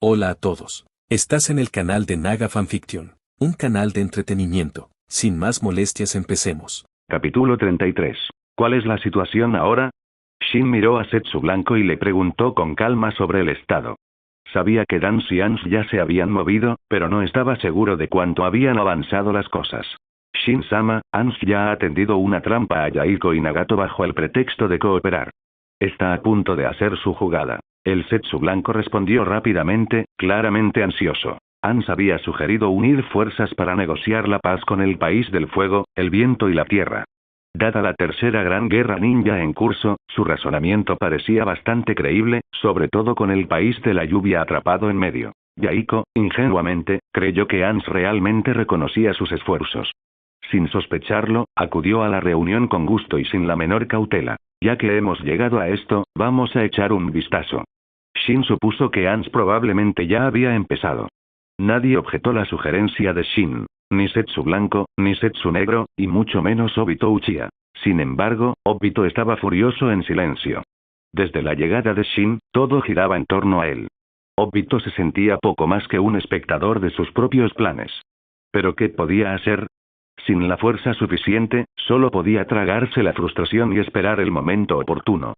Hola a todos. Estás en el canal de Naga Fanfiction, un canal de entretenimiento. Sin más molestias, empecemos. Capítulo 33. ¿Cuál es la situación ahora? Shin miró a Setsu Blanco y le preguntó con calma sobre el estado. Sabía que Dance y Ans ya se habían movido, pero no estaba seguro de cuánto habían avanzado las cosas. Shin-sama, Ans ya ha tendido una trampa a Yaiko y Nagato bajo el pretexto de cooperar. Está a punto de hacer su jugada. El Setsu Blanco respondió rápidamente, claramente ansioso. Ans había sugerido unir fuerzas para negociar la paz con el país del fuego, el viento y la tierra. Dada la tercera gran guerra ninja en curso, su razonamiento parecía bastante creíble, sobre todo con el país de la lluvia atrapado en medio. Yaiko, ingenuamente, creyó que Ans realmente reconocía sus esfuerzos. Sin sospecharlo, acudió a la reunión con gusto y sin la menor cautela. Ya que hemos llegado a esto, vamos a echar un vistazo. Shin supuso que Ans probablemente ya había empezado. Nadie objetó la sugerencia de Shin, ni Setsu Blanco, ni Setsu Negro, y mucho menos Obito Uchiha. Sin embargo, Obito estaba furioso en silencio. Desde la llegada de Shin, todo giraba en torno a él. Obito se sentía poco más que un espectador de sus propios planes. ¿Pero qué podía hacer? Sin la fuerza suficiente, solo podía tragarse la frustración y esperar el momento oportuno.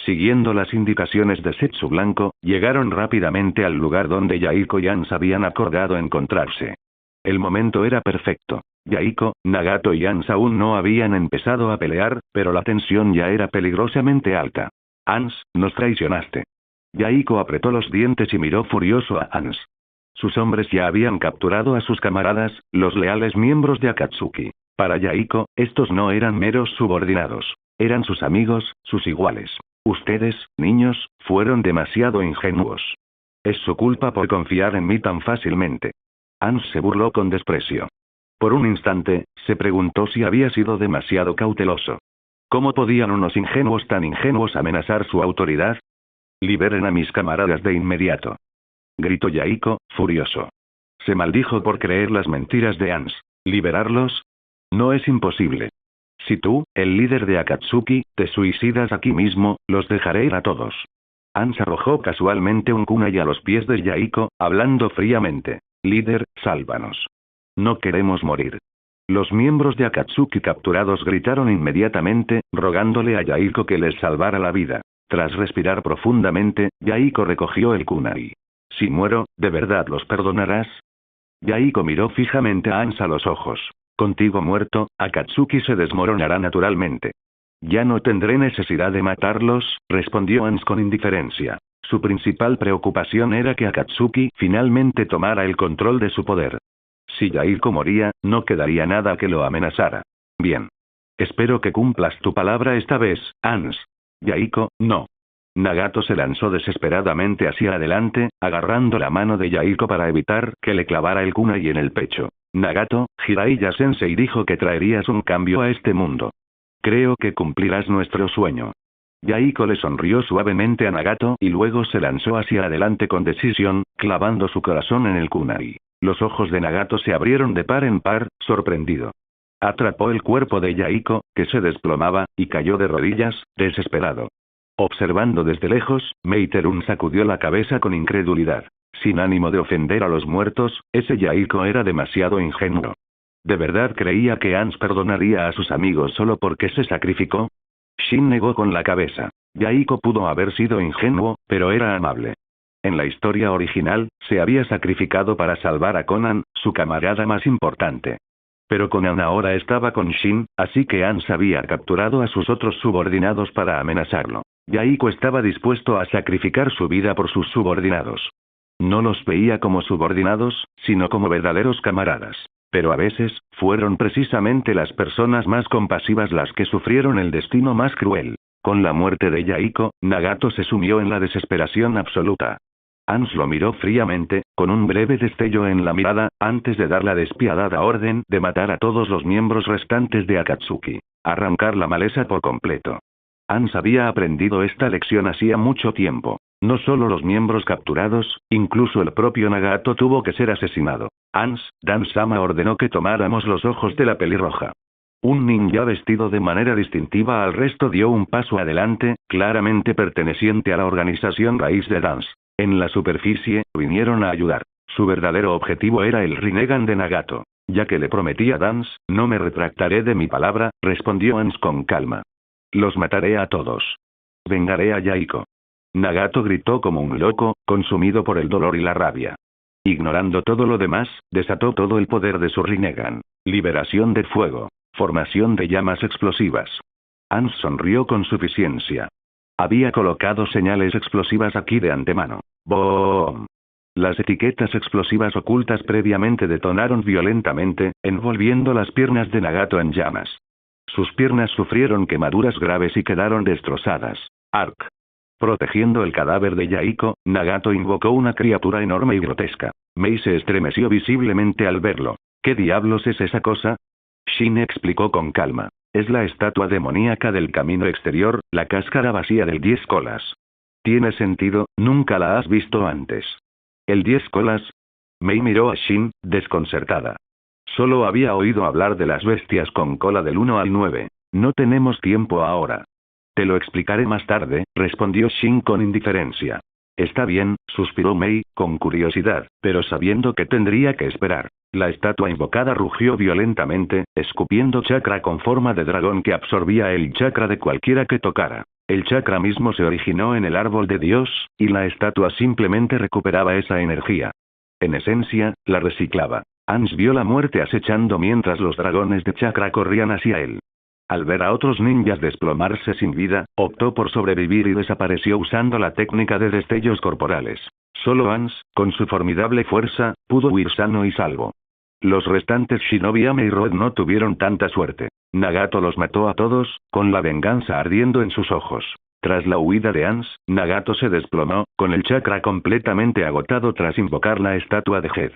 Siguiendo las indicaciones de Setsu Blanco, llegaron rápidamente al lugar donde Yaiko y Ans habían acordado encontrarse. El momento era perfecto. Yaiko, Nagato y Ans aún no habían empezado a pelear, pero la tensión ya era peligrosamente alta. Ans, nos traicionaste. Yaiko apretó los dientes y miró furioso a Ans. Sus hombres ya habían capturado a sus camaradas, los leales miembros de Akatsuki. Para Yaiko, estos no eran meros subordinados. Eran sus amigos, sus iguales. Ustedes, niños, fueron demasiado ingenuos. Es su culpa por confiar en mí tan fácilmente. Ans se burló con desprecio. Por un instante, se preguntó si había sido demasiado cauteloso. ¿Cómo podían unos ingenuos tan ingenuos amenazar su autoridad? Liberen a mis camaradas de inmediato. Gritó Yaiko, furioso. Se maldijo por creer las mentiras de Ans. ¿Liberarlos? No es imposible. Si tú, el líder de Akatsuki, te suicidas aquí mismo, los dejaré ir a todos. Ans arrojó casualmente un kunai a los pies de Yaiko, hablando fríamente. Líder, sálvanos. No queremos morir. Los miembros de Akatsuki capturados gritaron inmediatamente, rogándole a Yaiko que les salvara la vida. Tras respirar profundamente, Yaiko recogió el kunai. Si muero, ¿de verdad los perdonarás? Yaiko miró fijamente a Ans a los ojos. Contigo muerto, Akatsuki se desmoronará naturalmente. Ya no tendré necesidad de matarlos, respondió Ans con indiferencia. Su principal preocupación era que Akatsuki finalmente tomara el control de su poder. Si Yaiko moría, no quedaría nada que lo amenazara. Bien. Espero que cumplas tu palabra esta vez, Ans. Yaiko, no. Nagato se lanzó desesperadamente hacia adelante, agarrando la mano de Yaiko para evitar que le clavara el kunai en el pecho. Nagato, Jiraiya Sensei dijo que traerías un cambio a este mundo. Creo que cumplirás nuestro sueño. Yaiko le sonrió suavemente a Nagato y luego se lanzó hacia adelante con decisión, clavando su corazón en el kunai. Los ojos de Nagato se abrieron de par en par, sorprendido. Atrapó el cuerpo de Yaiko, que se desplomaba, y cayó de rodillas, desesperado. Observando desde lejos, Meiterun sacudió la cabeza con incredulidad. Sin ánimo de ofender a los muertos, ese Yaiko era demasiado ingenuo. ¿De verdad creía que Ans perdonaría a sus amigos solo porque se sacrificó? Shin negó con la cabeza. Yaiko pudo haber sido ingenuo, pero era amable. En la historia original, se había sacrificado para salvar a Konan, su camarada más importante. Pero Konan ahora estaba con Shin, así que Ans había capturado a sus otros subordinados para amenazarlo. Yaiko estaba dispuesto a sacrificar su vida por sus subordinados. No los veía como subordinados, sino como verdaderos camaradas. Pero a veces, fueron precisamente las personas más compasivas las que sufrieron el destino más cruel. Con la muerte de Yaiko, Nagato se sumió en la desesperación absoluta. Ans lo miró fríamente, con un breve destello en la mirada, antes de dar la despiadada orden de matar a todos los miembros restantes de Akatsuki. Arrancar la maleza por completo. Ans había aprendido esta lección hacía mucho tiempo. No solo los miembros capturados, incluso el propio Nagato tuvo que ser asesinado. Ans, Dan-sama ordenó que tomáramos los ojos de la pelirroja. Un ninja vestido de manera distintiva al resto dio un paso adelante, claramente perteneciente a la organización raíz de Dance. En la superficie, vinieron a ayudar. Su verdadero objetivo era el Rinnegan de Nagato. Ya que le prometí a Dance, no me retractaré de mi palabra, respondió Ans con calma. Los mataré a todos. Vengaré a Yaiko. Nagato gritó como un loco, consumido por el dolor y la rabia. Ignorando todo lo demás, desató todo el poder de su Rinnegan. Liberación de fuego. Formación de llamas explosivas. Ans sonrió con suficiencia. Había colocado señales explosivas aquí de antemano. ¡Boom! Las etiquetas explosivas ocultas previamente detonaron violentamente, envolviendo las piernas de Nagato en llamas. Sus piernas sufrieron quemaduras graves y quedaron destrozadas. Ark. Protegiendo el cadáver de Yaiko, Nagato invocó una criatura enorme y grotesca. Mei se estremeció visiblemente al verlo. ¿Qué diablos es esa cosa? Shin explicó con calma. Es la estatua demoníaca del camino exterior, la cáscara vacía del 10 colas. Tiene sentido, nunca la has visto antes. ¿El 10 colas? Mei miró a Shin, desconcertada. Solo había oído hablar de las bestias con cola del 1 al 9. No tenemos tiempo ahora. Te lo explicaré más tarde, respondió Shin con indiferencia. Está bien, suspiró Mei, con curiosidad, pero sabiendo que tendría que esperar. La estatua invocada rugió violentamente, escupiendo chakra con forma de dragón que absorbía el chakra de cualquiera que tocara. El chakra mismo se originó en el árbol de Dios, y la estatua simplemente recuperaba esa energía. En esencia, la reciclaba. Ans vio la muerte acechando mientras los dragones de chakra corrían hacia él. Al ver a otros ninjas desplomarse sin vida, optó por sobrevivir y desapareció usando la técnica de destellos corporales. Solo Ans, con su formidable fuerza, pudo huir sano y salvo. Los restantes Shinobi Ame y Rod no tuvieron tanta suerte. Nagato los mató a todos, con la venganza ardiendo en sus ojos. Tras la huida de Ans, Nagato se desplomó, con el chakra completamente agotado tras invocar la estatua de Head.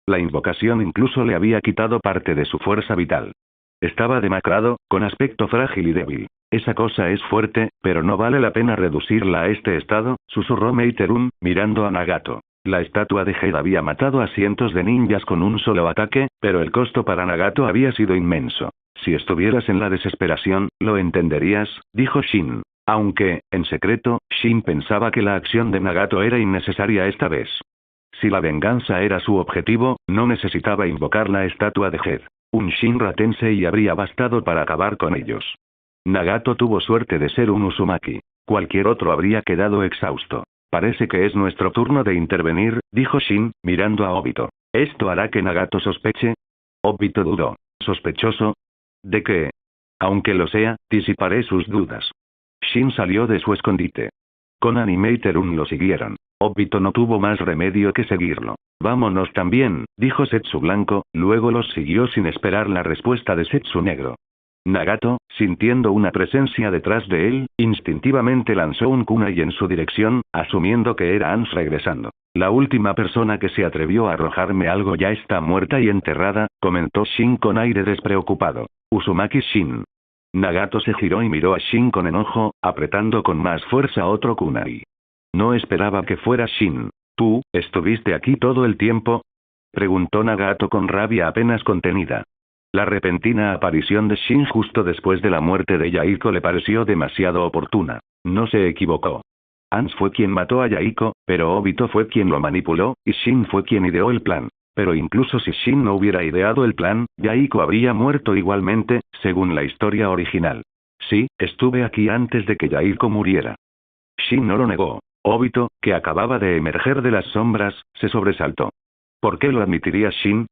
La invocación incluso le había quitado parte de su fuerza vital. Estaba demacrado, con aspecto frágil y débil. Esa cosa es fuerte, pero no vale la pena reducirla a este estado, susurró Meiterun, mirando a Nagato. La estatua de Head había matado a cientos de ninjas con un solo ataque, pero el costo para Nagato había sido inmenso. Si estuvieras en la desesperación, lo entenderías, dijo Shin. Aunque, en secreto, Shin pensaba que la acción de Nagato era innecesaria esta vez. Si la venganza era su objetivo, no necesitaba invocar la estatua de Head. Un Shinra Tensei habría bastado para acabar con ellos. Nagato tuvo suerte de ser un Uzumaki. Cualquier otro habría quedado exhausto. Parece que es nuestro turno de intervenir, dijo Shin, mirando a Obito. ¿Esto hará que Nagato sospeche? Obito dudó. ¿Sospechoso? ¿De qué? Aunque lo sea, disiparé sus dudas. Shin salió de su escondite. Konan y Meiterun lo siguieron. Obito no tuvo más remedio que seguirlo. Vámonos también, dijo Setsu Blanco, luego los siguió sin esperar la respuesta de Setsu Negro. Nagato, sintiendo una presencia detrás de él, instintivamente lanzó un kunai en su dirección, asumiendo que era Ans regresando. La última persona que se atrevió a arrojarme algo ya está muerta y enterrada, comentó Shin con aire despreocupado. Uzumaki Shin. Nagato se giró y miró a Shin con enojo, apretando con más fuerza otro kunai. No esperaba que fuera Shin. ¿Tú, estuviste aquí todo el tiempo? Preguntó Nagato con rabia apenas contenida. La repentina aparición de Shin justo después de la muerte de Yaiko le pareció demasiado oportuna. No se equivocó. Ans fue quien mató a Yaiko, pero Obito fue quien lo manipuló, y Shin fue quien ideó el plan. Pero incluso si Shin no hubiera ideado el plan, Yaiko habría muerto igualmente, según la historia original. Sí, estuve aquí antes de que Yaiko muriera. Shin no lo negó. Obito, que acababa de emerger de las sombras, se sobresaltó. ¿Por qué lo admitiría Shin?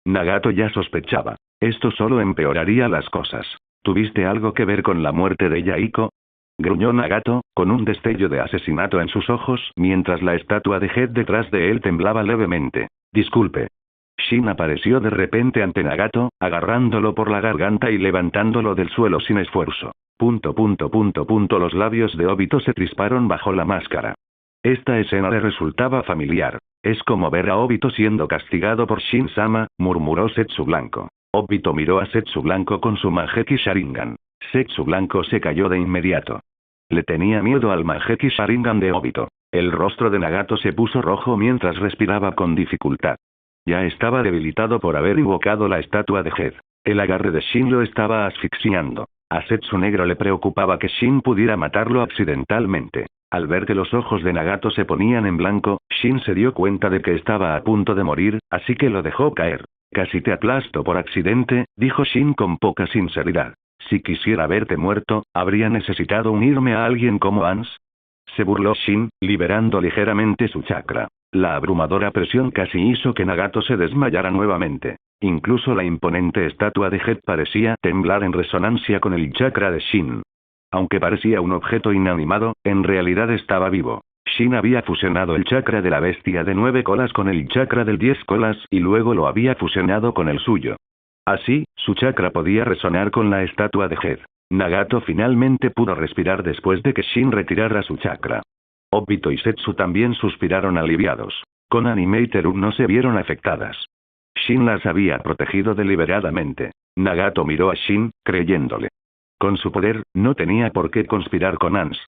Nagato ya sospechaba. Esto solo empeoraría las cosas. ¿Tuviste algo que ver con la muerte de Yaiko? Gruñó Nagato, con un destello de asesinato en sus ojos, mientras la estatua de Head detrás de él temblaba levemente. Disculpe. Shin apareció de repente ante Nagato, agarrándolo por la garganta y levantándolo del suelo sin esfuerzo. Los labios de Obito se crisparon bajo la máscara. Esta escena le resultaba familiar. Es como ver a Obito siendo castigado por Shin-sama, murmuró Setsu Blanco. Obito miró a Setsu Blanco con su Manjeki Sharingan. Setsu Blanco se cayó de inmediato. Le tenía miedo al Manjeki Sharingan de Obito. El rostro de Nagato se puso rojo mientras respiraba con dificultad. Ya estaba debilitado por haber invocado la estatua de Head. El agarre de Shin lo estaba asfixiando. A Setsu Negro le preocupaba que Shin pudiera matarlo accidentalmente. Al ver que los ojos de Nagato se ponían en blanco, Shin se dio cuenta de que estaba a punto de morir, así que lo dejó caer. Casi te aplasto por accidente, dijo Shin con poca sinceridad. Si quisiera verte muerto, ¿habría necesitado unirme a alguien como Ans? Se burló Shin, liberando ligeramente su chakra. La abrumadora presión casi hizo que Nagato se desmayara nuevamente. Incluso la imponente estatua de Head parecía temblar en resonancia con el chakra de Shin. Aunque parecía un objeto inanimado, en realidad estaba vivo. Shin había fusionado el chakra de la bestia de 9 colas con el chakra del 10 colas y luego lo había fusionado con el suyo. Así, su chakra podía resonar con la estatua de Head. Nagato finalmente pudo respirar después de que Shin retirara su chakra. Obito y Setsu también suspiraron aliviados. Konan y Meiteru no se vieron afectadas. Shin las había protegido deliberadamente. Nagato miró a Shin, creyéndole. Con su poder, no tenía por qué conspirar con Ans.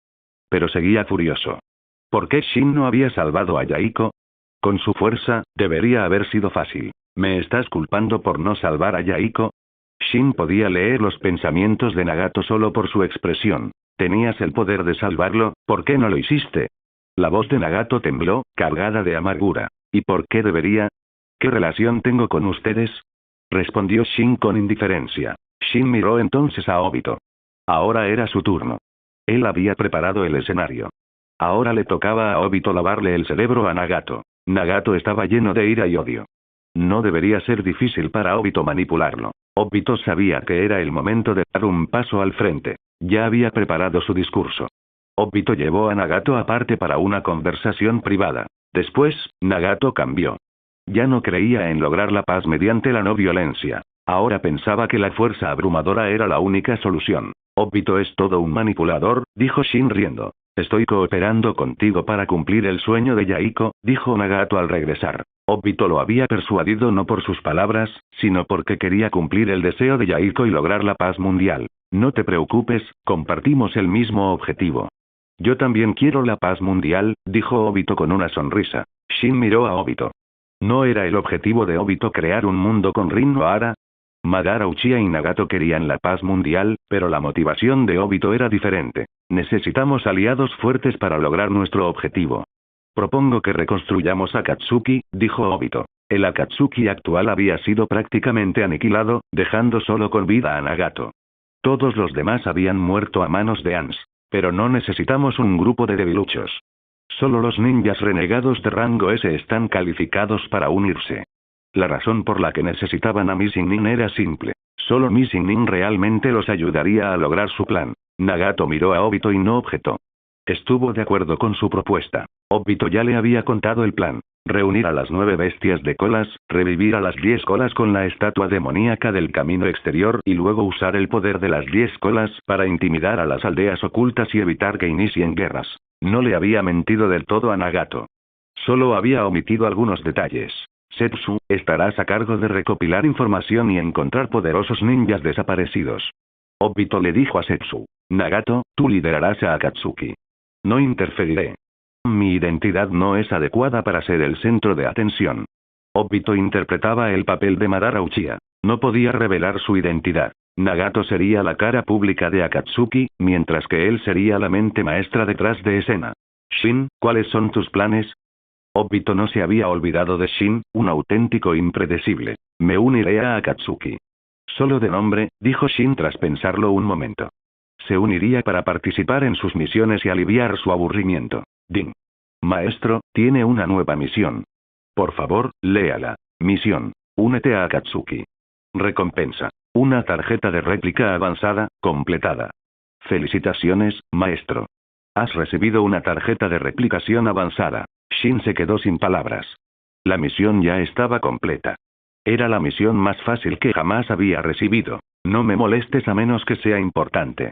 Pero seguía furioso. ¿Por qué Shin no había salvado a Yaiko? Con su fuerza, debería haber sido fácil. ¿Me estás culpando por no salvar a Yaiko? Shin podía leer los pensamientos de Nagato solo por su expresión. Tenías el poder de salvarlo, ¿por qué no lo hiciste? La voz de Nagato tembló, cargada de amargura. ¿Y por qué debería? ¿Qué relación tengo con ustedes? Respondió Shin con indiferencia. Shin miró entonces a Obito. Ahora era su turno. Él había preparado el escenario. Ahora le tocaba a Obito lavarle el cerebro a Nagato. Nagato estaba lleno de ira y odio. No debería ser difícil para Obito manipularlo. Obito sabía que era el momento de dar un paso al frente. Ya había preparado su discurso. Obito llevó a Nagato aparte para una conversación privada. Después, Nagato cambió. Ya no creía en lograr la paz mediante la no violencia. Ahora pensaba que la fuerza abrumadora era la única solución. Obito es todo un manipulador, dijo Shin riendo. Estoy cooperando contigo para cumplir el sueño de Yaiko, dijo Nagato al regresar. Obito lo había persuadido no por sus palabras, sino porque quería cumplir el deseo de Yaiko y lograr la paz mundial. No te preocupes, compartimos el mismo objetivo. Yo también quiero la paz mundial, dijo Obito con una sonrisa. Shin miró a Obito. ¿No era el objetivo de Obito crear un mundo con Rin Nohara? Madara Uchiha y Nagato querían la paz mundial, pero la motivación de Obito era diferente. Necesitamos aliados fuertes para lograr nuestro objetivo. Propongo que reconstruyamos Akatsuki, dijo Obito. El Akatsuki actual había sido prácticamente aniquilado, dejando solo con vida a Nagato. Todos los demás habían muerto a manos de Ans. Pero no necesitamos un grupo de debiluchos. Solo los ninjas renegados de rango S están calificados para unirse. La razón por la que necesitaban a Missing Nin era simple. Solo Missing Nin realmente los ayudaría a lograr su plan. Nagato miró a Obito y no objetó. Estuvo de acuerdo con su propuesta. Obito ya le había contado el plan. Reunir a las 9 bestias de colas, revivir a las 10 colas con la estatua demoníaca del camino exterior y luego usar el poder de las 10 colas para intimidar a las aldeas ocultas y evitar que inicien guerras. No le había mentido del todo a Nagato. Solo había omitido algunos detalles. Setsu, estarás a cargo de recopilar información y encontrar poderosos ninjas desaparecidos. Obito le dijo a Setsu. Nagato, tú liderarás a Akatsuki. No interferiré. Mi identidad no es adecuada para ser el centro de atención. Obito interpretaba el papel de Madara Uchiha. No podía revelar su identidad. Nagato sería la cara pública de Akatsuki, mientras que él sería la mente maestra detrás de escena. Shin, ¿cuáles son tus planes? Obito no se había olvidado de Shin, un auténtico impredecible. Me uniré a Akatsuki. Solo de nombre, dijo Shin tras pensarlo un momento. Se uniría para participar en sus misiones y aliviar su aburrimiento. Din. Maestro, tiene una nueva misión. Por favor, léala. Misión. Únete a Akatsuki. Recompensa. Una tarjeta de réplica avanzada, completada. Felicitaciones, maestro. Has recibido una tarjeta de replicación avanzada. Shin se quedó sin palabras. La misión ya estaba completa. Era la misión más fácil que jamás había recibido. No me molestes a menos que sea importante.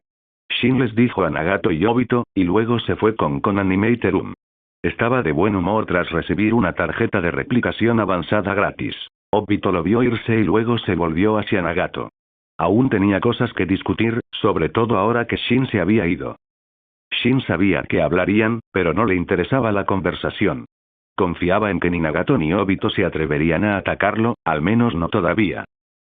Shin les dijo a Nagato y Obito, y luego se fue con Konan y Meiteru. Estaba de buen humor tras recibir una tarjeta de replicación avanzada gratis. Obito lo vio irse y luego se volvió hacia Nagato. Aún tenía cosas que discutir, sobre todo ahora que Shin se había ido. Shin sabía que hablarían, pero no le interesaba la conversación. Confiaba en que ni Nagato ni Obito se atreverían a atacarlo, al menos no todavía.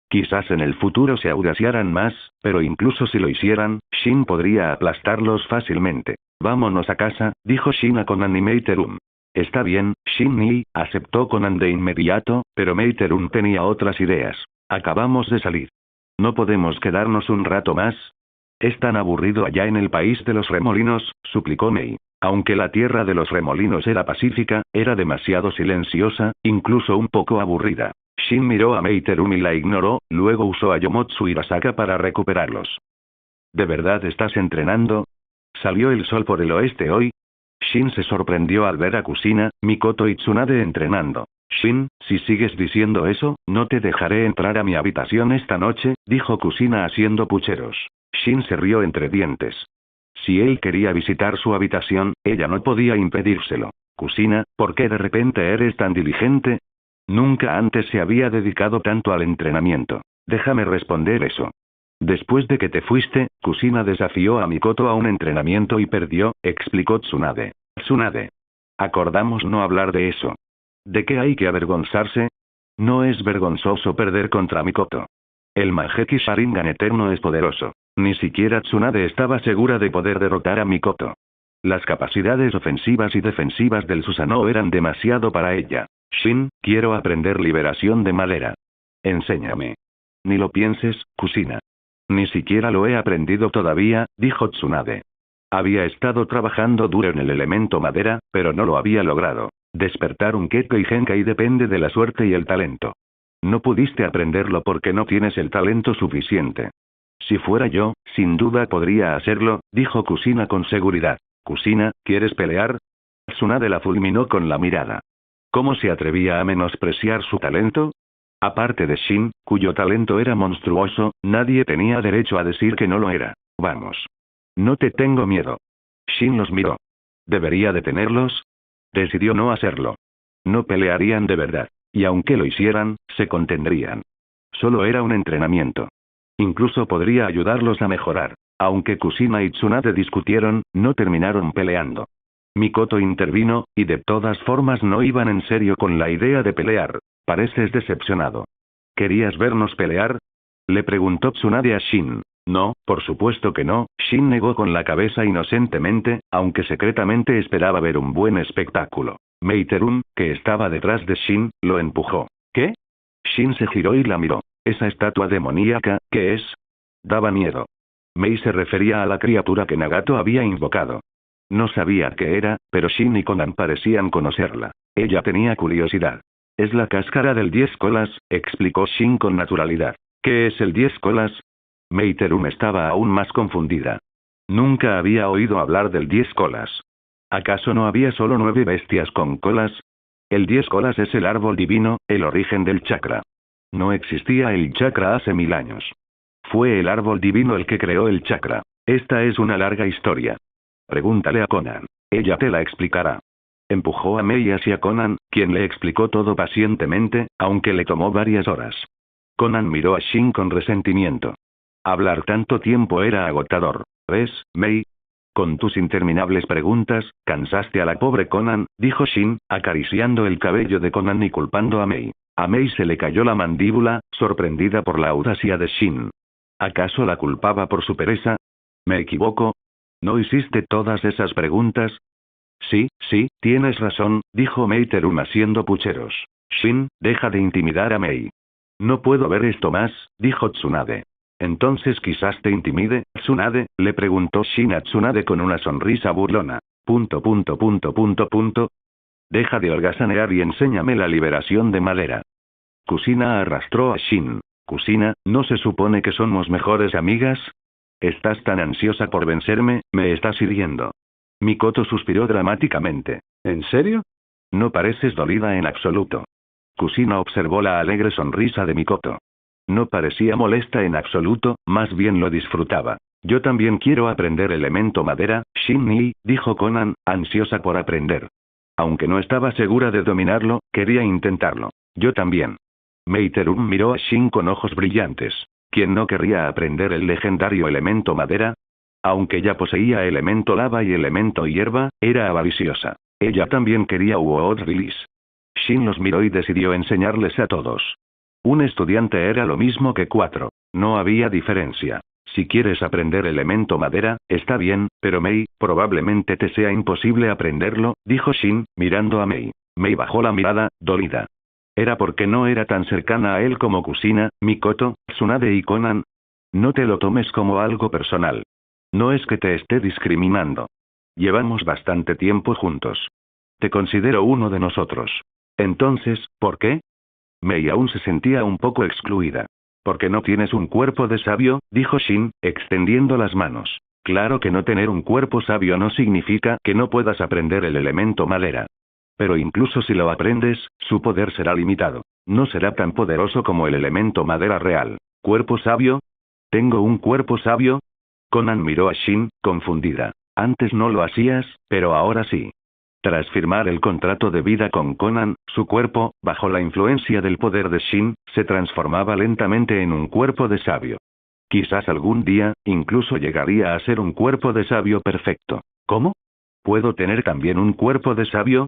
Quizás en el futuro se audaciaran más, pero incluso si lo hicieran, Shin podría aplastarlos fácilmente. Vámonos a casa, dijo Shin a Conan y Meiterum. Está bien, Shin-Ni, aceptó Conan de inmediato, pero Meiterum tenía otras ideas. Acabamos de salir. ¿No podemos quedarnos un rato más? Es tan aburrido allá en el país de los remolinos, suplicó Mei. Aunque la tierra de los remolinos era pacífica, era demasiado silenciosa, incluso un poco aburrida. Shin miró a Meiterum y la ignoró, luego usó a Yomotsu y Basaka para recuperarlos. ¿De verdad estás entrenando? ¿Salió el sol por el oeste hoy? Shin se sorprendió al ver a Kusina, Mikoto y Tsunade entrenando. Shin, si sigues diciendo eso, no te dejaré entrar a mi habitación esta noche, dijo Kusina haciendo pucheros. Shin se rió entre dientes. Si él quería visitar su habitación, ella no podía impedírselo. Kusina, ¿por qué de repente eres tan diligente? Nunca antes se había dedicado tanto al entrenamiento. Déjame responder eso. Después de que te fuiste, Kusina desafió a Mikoto a un entrenamiento y perdió, explicó Tsunade. Tsunade. Acordamos no hablar de eso. ¿De qué hay que avergonzarse? No es vergonzoso perder contra Mikoto. El Mangekyou Sharingan eterno es poderoso. Ni siquiera Tsunade estaba segura de poder derrotar a Mikoto. Las capacidades ofensivas y defensivas del Susanoo eran demasiado para ella. Shin, quiero aprender liberación de madera. Enséñame. Ni lo pienses, Kusina. Ni siquiera lo he aprendido todavía, dijo Tsunade. Había estado trabajando duro en el elemento madera, pero no lo había logrado. Despertar un Kekkei Genkai depende de la suerte y el talento. No pudiste aprenderlo porque no tienes el talento suficiente. Si fuera yo, sin duda podría hacerlo, dijo Kusina con seguridad. Kusina, ¿quieres pelear? Tsunade la fulminó con la mirada. ¿Cómo se atrevía a menospreciar su talento? Aparte de Shin, cuyo talento era monstruoso, nadie tenía derecho a decir que no lo era. Vamos. No te tengo miedo. Shin los miró. ¿Debería detenerlos? Decidió no hacerlo. No pelearían de verdad. Y aunque lo hicieran, se contendrían. Solo era un entrenamiento. Incluso podría ayudarlos a mejorar. Aunque Kusina y Tsunade discutieron, no terminaron peleando. Mikoto intervino, y de todas formas no iban en serio con la idea de pelear. Pareces decepcionado. ¿Querías vernos pelear? Le preguntó Tsunade a Shin. No, por supuesto que no, Shin negó con la cabeza inocentemente, aunque secretamente esperaba ver un buen espectáculo. Meiterum, que estaba detrás de Shin, lo empujó. ¿Qué? Shin se giró y la miró. Esa estatua demoníaca, ¿qué es? Daba miedo. Mei se refería a la criatura que Nagato había invocado. No sabía qué era, pero Shin y Conan parecían conocerla. Ella tenía curiosidad. Es la cáscara del 10 colas, explicó Shin con naturalidad. ¿Qué es el 10 colas? Meiterum estaba aún más confundida. Nunca había oído hablar del 10 colas. ¿Acaso no había solo 9 bestias con colas? El 10 colas es el árbol divino, el origen del chakra. No existía el chakra hace 1000 años. Fue el árbol divino el que creó el chakra. Esta es una larga historia. Pregúntale a Conan. Ella te la explicará. Empujó a Mei hacia Conan, quien le explicó todo pacientemente, aunque le tomó varias horas. Conan miró a Shin con resentimiento. Hablar tanto tiempo era agotador. ¿Ves, Mei? Con tus interminables preguntas, cansaste a la pobre Conan, dijo Shin, acariciando el cabello de Conan y culpando a Mei. A Mei se le cayó la mandíbula, sorprendida por la audacia de Shin. ¿Acaso la culpaba por su pereza? ¿Me equivoco? ¿No hiciste todas esas preguntas? Sí, tienes razón, dijo Meiterum haciendo pucheros. Shin, deja de intimidar a Mei. No puedo ver esto más, dijo Tsunade. Entonces quizás te intimide, Tsunade, le preguntó Shin a Tsunade con una sonrisa burlona. ... Deja de holgazanear y enséñame la liberación de madera. Kusina arrastró a Shin. Kusina, ¿no se supone que somos mejores amigas? Estás tan ansiosa por vencerme, me estás hiriendo. Mikoto suspiró dramáticamente. ¿En serio? No pareces dolida en absoluto. Kusina observó la alegre sonrisa de Mikoto. No parecía molesta en absoluto, más bien lo disfrutaba. Yo también quiero aprender elemento madera, Shin-Ni, dijo Conan, ansiosa por aprender. Aunque no estaba segura de dominarlo, quería intentarlo. Yo también. Meiterum miró a Shin con ojos brillantes. ¿Quién no querría aprender el legendario elemento madera? Aunque ya poseía elemento lava y elemento hierba, era avariciosa. Ella también quería Wood Release. Shin los miró y decidió enseñarles a todos. Un estudiante era lo mismo que 4. No había diferencia. Si quieres aprender elemento madera, está bien, pero Mei, probablemente te sea imposible aprenderlo, dijo Shin, mirando a Mei. Mei bajó la mirada, dolida. ¿Era porque no era tan cercana a él como Kusina, Mikoto, Tsunade y Konan? No te lo tomes como algo personal. No es que te esté discriminando. Llevamos bastante tiempo juntos. Te considero uno de nosotros. Entonces, ¿por qué? Mei aún se sentía un poco excluida. «Porque no tienes un cuerpo de sabio», dijo Shin, extendiendo las manos. Claro que no tener un cuerpo sabio no significa que no puedas aprender el elemento madera. Pero incluso si lo aprendes, su poder será limitado. No será tan poderoso como el elemento madera real. ¿Cuerpo sabio? ¿Tengo un cuerpo sabio? Konan miró a Shin, confundida. Antes no lo hacías, pero ahora sí. Tras firmar el contrato de vida con Konan, su cuerpo, bajo la influencia del poder de Shin, se transformaba lentamente en un cuerpo de sabio. Quizás algún día, incluso llegaría a ser un cuerpo de sabio perfecto. ¿Cómo? ¿Puedo tener también un cuerpo de sabio?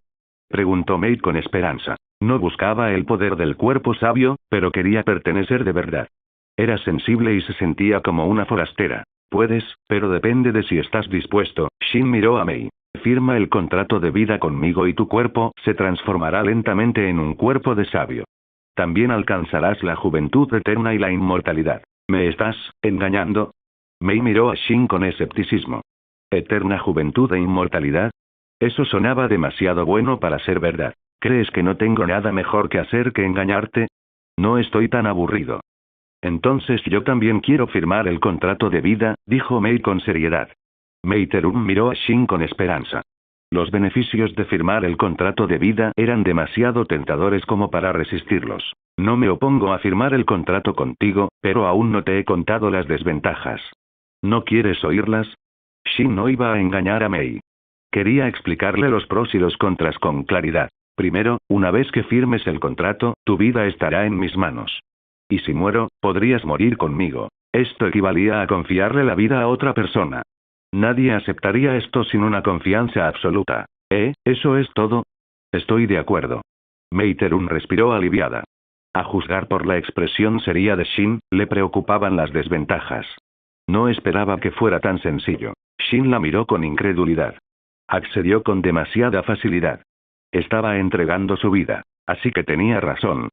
Preguntó Mei con esperanza. No buscaba el poder del cuerpo sabio, pero quería pertenecer de verdad. Era sensible y se sentía como una forastera. Puedes, pero depende de si estás dispuesto. Shin miró a Mei. Firma el contrato de vida conmigo y tu cuerpo se transformará lentamente en un cuerpo de sabio. También alcanzarás la juventud eterna y la inmortalidad. ¿Me estás engañando? Mei miró a Shin con escepticismo. ¿Eterna juventud e inmortalidad? Eso sonaba demasiado bueno para ser verdad. ¿Crees que no tengo nada mejor que hacer que engañarte? No estoy tan aburrido. Entonces yo también quiero firmar el contrato de vida, dijo Mei con seriedad. Meiterum miró a Shin con esperanza. Los beneficios de firmar el contrato de vida eran demasiado tentadores como para resistirlos. No me opongo a firmar el contrato contigo, pero aún no te he contado las desventajas. ¿No quieres oírlas? Shin no iba a engañar a Mei. Quería explicarle los pros y los contras con claridad. Primero, una vez que firmes el contrato, tu vida estará en mis manos. Y si muero, podrías morir conmigo. Esto equivalía a confiarle la vida a otra persona. Nadie aceptaría esto sin una confianza absoluta. ¿Eso es todo? Estoy de acuerdo. Meiterun respiró aliviada. A juzgar por la expresión seria de Shin, le preocupaban las desventajas. No esperaba que fuera tan sencillo. Shin la miró con incredulidad. Accedió con demasiada facilidad. Estaba entregando su vida. Así que tenía razón.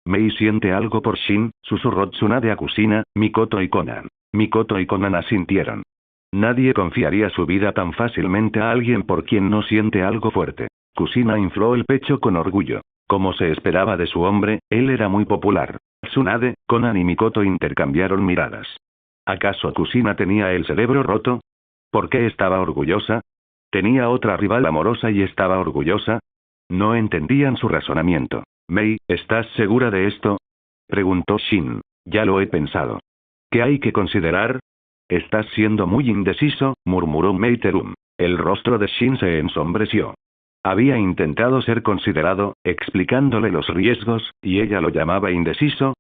Mei siente algo por Shin, susurró Tsunade a Kusina, Mikoto y Konan. Mikoto y Konan asintieron. Nadie confiaría su vida tan fácilmente a alguien por quien no siente algo fuerte. Kusina infló el pecho con orgullo. Como se esperaba de su hombre, él era muy popular. Tsunade, Konan y Mikoto intercambiaron miradas. ¿Acaso Kusina tenía el cerebro roto? ¿Por qué estaba orgullosa? ¿Tenía otra rival amorosa y estaba orgullosa? No entendían su razonamiento. Mei, ¿estás segura de esto? Preguntó Shin. Ya lo he pensado. ¿Qué hay que considerar? Estás siendo muy indeciso, murmuró Meiterum. El rostro de Shin se ensombreció. Había intentado ser considerado, explicándole los riesgos, y ella lo llamaba indeciso.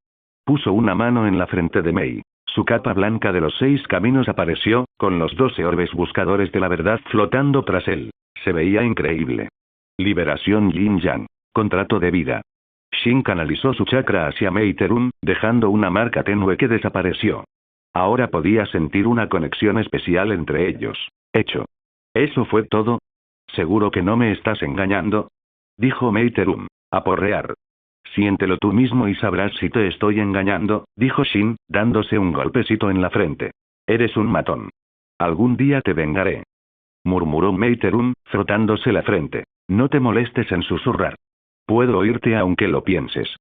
Puso una mano en la frente de Mei. Su capa blanca de los 6 caminos apareció, con los 12 orbes buscadores de la verdad flotando tras él. Se veía increíble. Liberación Yin Yang. Contrato de vida. Shin canalizó su chakra hacia Meiterum, dejando una marca tenue que desapareció. Ahora podía sentir una conexión especial entre ellos. Hecho. ¿Eso fue todo? ¿Seguro que no me estás engañando? Dijo Meiterum. Aporrear. Siéntelo tú mismo y sabrás si te estoy engañando, dijo Shin, dándose un golpecito en la frente. Eres un matón. Algún día te vengaré. Murmuró Meiterum, frotándose la frente. No te molestes en susurrar. Puedo oírte aunque lo pienses.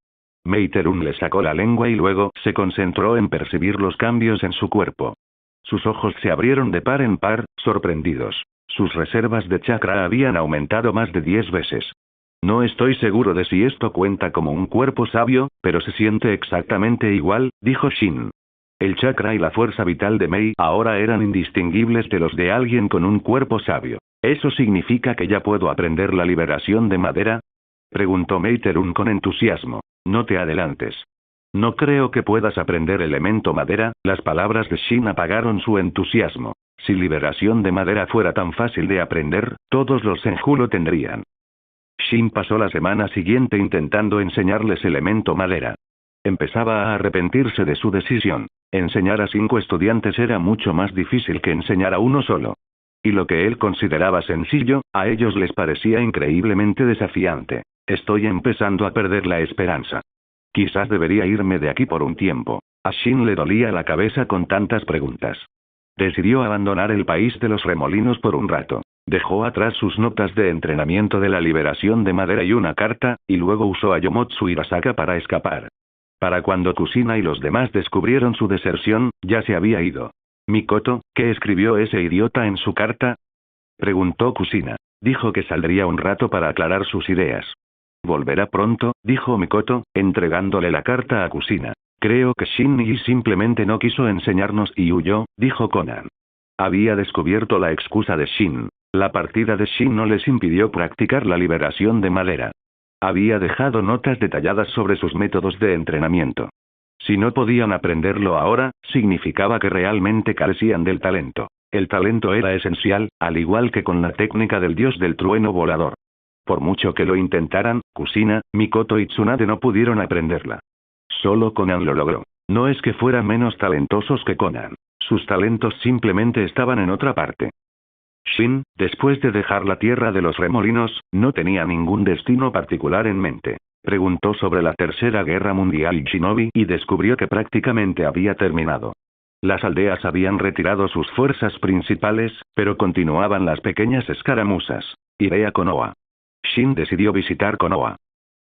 Meiterum le sacó la lengua y luego se concentró en percibir los cambios en su cuerpo. Sus ojos se abrieron de par en par, sorprendidos. Sus reservas de chakra habían aumentado más de 10 veces. No estoy seguro de si esto cuenta como un cuerpo sabio, pero se siente exactamente igual, dijo Shin. El chakra y la fuerza vital de Mei ahora eran indistinguibles de los de alguien con un cuerpo sabio. ¿Eso significa que ya puedo aprender la liberación de madera? Preguntó Meiterum con entusiasmo. No te adelantes. No creo que puedas aprender elemento madera. Las palabras de Shin apagaron su entusiasmo. Si liberación de madera fuera tan fácil de aprender, todos los Senju lo tendrían. Shin pasó la semana siguiente intentando enseñarles elemento madera. Empezaba a arrepentirse de su decisión. Enseñar a 5 estudiantes era mucho más difícil que enseñar a uno solo. Y lo que él consideraba sencillo, a ellos les parecía increíblemente desafiante. Estoy empezando a perder la esperanza. Quizás debería irme de aquí por un tiempo. A Shin le dolía la cabeza con tantas preguntas. Decidió abandonar el país de los remolinos por un rato. Dejó atrás sus notas de entrenamiento de la liberación de madera y una carta, y luego usó a Yomotsu Hirasaka para escapar. Para cuando Kusina y los demás descubrieron su deserción, ya se había ido. «Mikoto, ¿qué escribió ese idiota en su carta?», preguntó Kusina. Dijo que saldría un rato para aclarar sus ideas. «Volverá pronto», dijo Mikoto, entregándole la carta a Kusina. «Creo que Shin-Yi simplemente no quiso enseñarnos y huyó», dijo Conan. Había descubierto la excusa de Shin. La partida de Shin no les impidió practicar la liberación de madera. Había dejado notas detalladas sobre sus métodos de entrenamiento. Si no podían aprenderlo ahora, significaba que realmente carecían del talento. El talento era esencial, al igual que con la técnica del dios del trueno volador. Por mucho que lo intentaran, Kusina, Mikoto y Tsunade no pudieron aprenderla. Solo Conan lo logró. No es que fueran menos talentosos que Conan. Sus talentos simplemente estaban en otra parte. Shin, después de dejar la tierra de los remolinos, no tenía ningún destino particular en mente. Preguntó sobre la Tercera Guerra Mundial y Shinobi y descubrió que prácticamente había terminado. Las aldeas habían retirado sus fuerzas principales, pero continuaban las pequeñas escaramuzas. Iré a Konoha. Shin decidió visitar Konoha.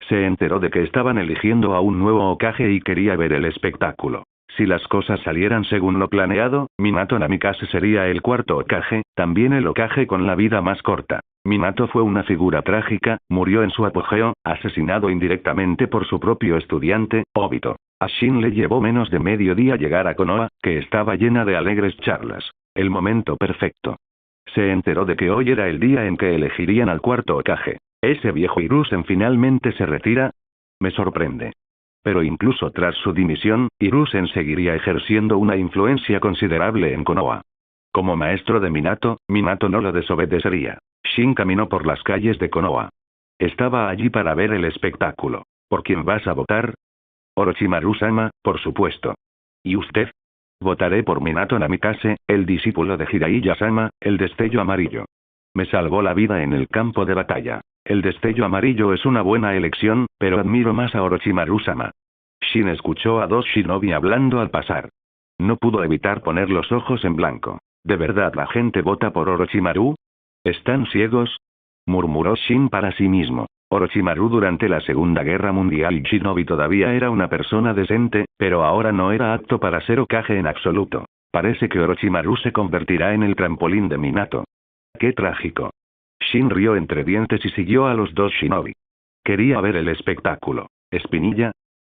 Se enteró de que estaban eligiendo a un nuevo Hokage y quería ver el espectáculo. Si las cosas salieran según lo planeado, Minato Namikaze sería el cuarto Hokage, también el Hokage con la vida más corta. Minato fue una figura trágica, murió en su apogeo, asesinado indirectamente por su propio estudiante, Obito. A Shin le llevó menos de medio día llegar a Konoha, que estaba llena de alegres charlas. El momento perfecto. Se enteró de que hoy era el día en que elegirían al cuarto Hokage. ¿Ese viejo Hiruzen finalmente se retira? Me sorprende. Pero incluso tras su dimisión, Hiruzen seguiría ejerciendo una influencia considerable en Konoha. Como maestro de Minato, Minato no lo desobedecería. Shin caminó por las calles de Konoha. Estaba allí para ver el espectáculo. ¿Por quién vas a votar? Orochimaru-sama, por supuesto. ¿Y usted? Votaré por Minato Namikaze, el discípulo de Jiraiya-sama, el destello amarillo. Me salvó la vida en el campo de batalla. El destello amarillo es una buena elección, pero admiro más a Orochimaru-sama. Shin escuchó a dos shinobi hablando al pasar. No pudo evitar poner los ojos en blanco. ¿De verdad la gente vota por Orochimaru? ¿Están ciegos?, murmuró Shin para sí mismo. Orochimaru durante la Segunda Guerra Mundial y Shinobi todavía era una persona decente, pero ahora no era apto para ser Hokage en absoluto. Parece que Orochimaru se convertirá en el trampolín de Minato. ¡Qué trágico! Shin rió entre dientes y siguió a los dos shinobi. Quería ver el espectáculo. ¿Espinilla?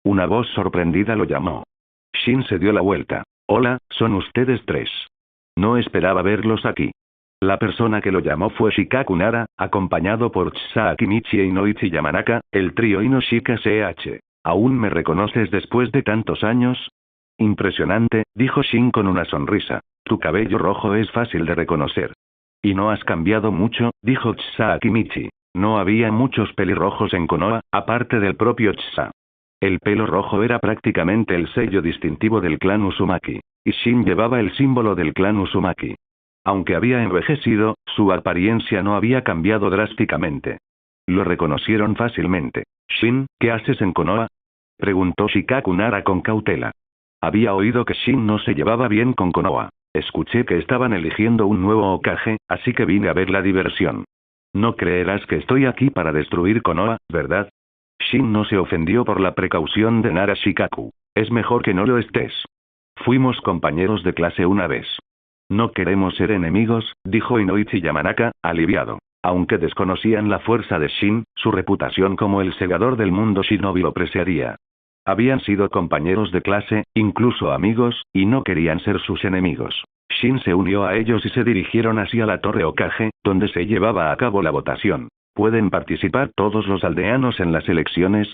Una voz sorprendida lo llamó. Shin se dio la vuelta. Hola, ¿son ustedes tres? No esperaba verlos aquí. La persona que lo llamó fue Shikaku Nara, acompañado por Chisa Akimichi e Inoichi Yamanaka, el trío Inoshika CH. ¿Aún me reconoces después de tantos años? Impresionante, dijo Shin con una sonrisa. Tu cabello rojo es fácil de reconocer. Y no has cambiado mucho, dijo Chisa Akimichi. No había muchos pelirrojos en Konoha, aparte del propio Chisa. El pelo rojo era prácticamente el sello distintivo del clan Uzumaki. Y Shin llevaba el símbolo del clan Uzumaki. Aunque había envejecido, su apariencia no había cambiado drásticamente. Lo reconocieron fácilmente. Shin, ¿qué haces en Konoha?, preguntó Shikaku Nara con cautela. Había oído que Shin no se llevaba bien con Konoha. Escuché que estaban eligiendo un nuevo Hokage, así que vine a ver la diversión. No creerás que estoy aquí para destruir Konoha, ¿verdad? Shin no se ofendió por la precaución de Nara Shikaku. Es mejor que no lo estés. Fuimos compañeros de clase una vez. No queremos ser enemigos, dijo Inoichi Yamanaka, aliviado. Aunque desconocían la fuerza de Shin, su reputación como el segador del mundo shinobi lo preciaría. Habían sido compañeros de clase, incluso amigos, y no querían ser sus enemigos. Shin se unió a ellos y se dirigieron hacia la Torre Hokage, donde se llevaba a cabo la votación. ¿Pueden participar todos los aldeanos en las elecciones?,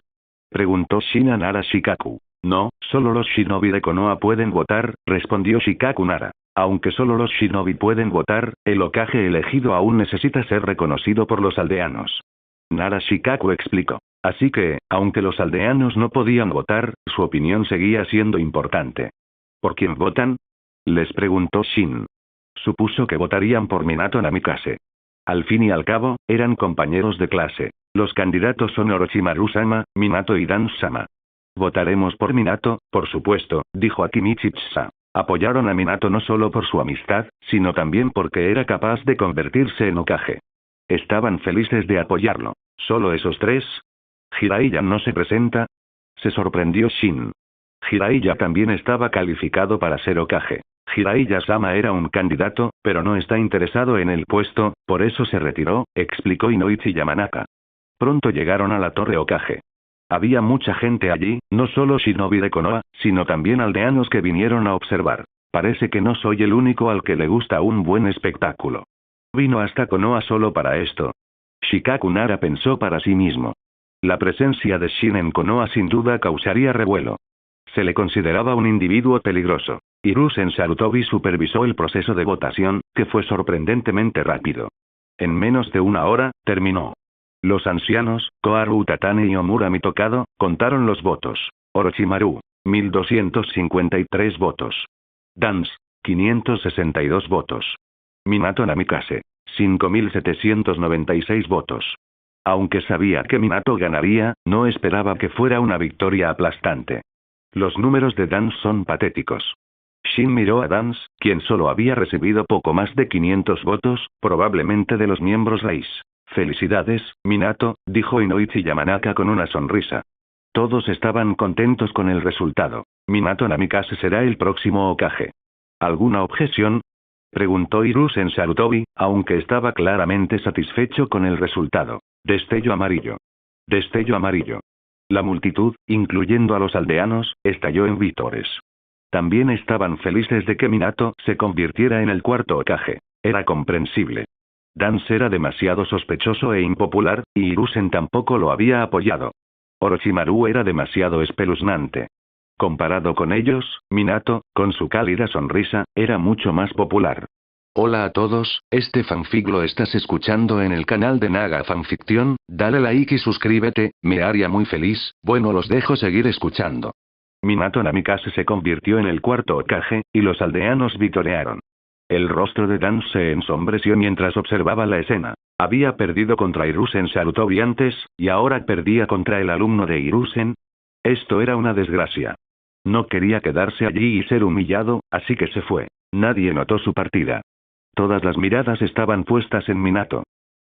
preguntó Shin a Nara Shikaku. No, solo los shinobi de Konoha pueden votar, respondió Shikaku Nara. Aunque solo los shinobi pueden votar, el Hokage elegido aún necesita ser reconocido por los aldeanos. Nara Shikaku explicó. Así que, aunque los aldeanos no podían votar, su opinión seguía siendo importante. ¿Por quién votan? Les preguntó Shin. Supuso que votarían por Minato Namikaze. Al fin y al cabo, eran compañeros de clase. Los candidatos son Orochimaru-sama, Minato y Dan-sama. Votaremos por Minato, por supuesto, dijo Akimichi-tsa. Apoyaron a Minato no solo por su amistad, sino también porque era capaz de convertirse en Hokage. Estaban felices de apoyarlo. ¿Solo esos tres? ¿Jiraiya no se presenta? Se sorprendió Shin. Jiraiya también estaba calificado para ser Hokage. Jiraiya-sama era un candidato, pero no está interesado en el puesto, por eso se retiró, explicó Inoichi Yamanaka. Pronto llegaron a la Torre Hokage. Había mucha gente allí, no solo shinobi de Konoha, sino también aldeanos que vinieron a observar. Parece que no soy el único al que le gusta un buen espectáculo. Vino hasta Konoha solo para esto. Shikaku Nara pensó para sí mismo. La presencia de Shin en Konoha sin duda causaría revuelo. Se le consideraba un individuo peligroso. Hiruzen Sarutobi supervisó el proceso de votación, que fue sorprendentemente rápido. En menos de una hora, terminó. Los ancianos, Koharu Utatane y Omura Mitokado, contaron los votos. Orochimaru, 1253 votos. Dance, 562 votos. Minato Namikaze, 5796 votos. Aunque sabía que Minato ganaría, no esperaba que fuera una victoria aplastante. Los números de Dance son patéticos. Shin miró a Dance, quien solo había recibido poco más de 500 votos, probablemente de los miembros Reis. Felicidades, Minato, dijo Inoichi Yamanaka con una sonrisa. Todos estaban contentos con el resultado. Minato Namikaze será el próximo Hokage. ¿Alguna objeción? Preguntó Hiruzen Sarutobi, aunque estaba claramente satisfecho con el resultado. Destello amarillo. Destello amarillo. La multitud, incluyendo a los aldeanos, estalló en vítores. También estaban felices de que Minato se convirtiera en el cuarto Hokage. Era comprensible. Dance era demasiado sospechoso e impopular, y Hiruzen tampoco lo había apoyado. Orochimaru era demasiado espeluznante. Comparado con ellos, Minato, con su cálida sonrisa, era mucho más popular. Hola a todos, este fanfic lo estás escuchando en el canal de Naga Fanfiction, dale like y suscríbete, me haría muy feliz, bueno los dejo seguir escuchando. Minato Namikaze se convirtió en el cuarto Hokage, y los aldeanos vitorearon. El rostro de Dan se ensombreció mientras observaba la escena. Había perdido contra Hiruzen Sarutobi antes, y ahora perdía contra el alumno de Hiruzen. Esto era una desgracia. No quería quedarse allí y ser humillado, así que se fue. Nadie notó su partida. Todas las miradas estaban puestas en Minato.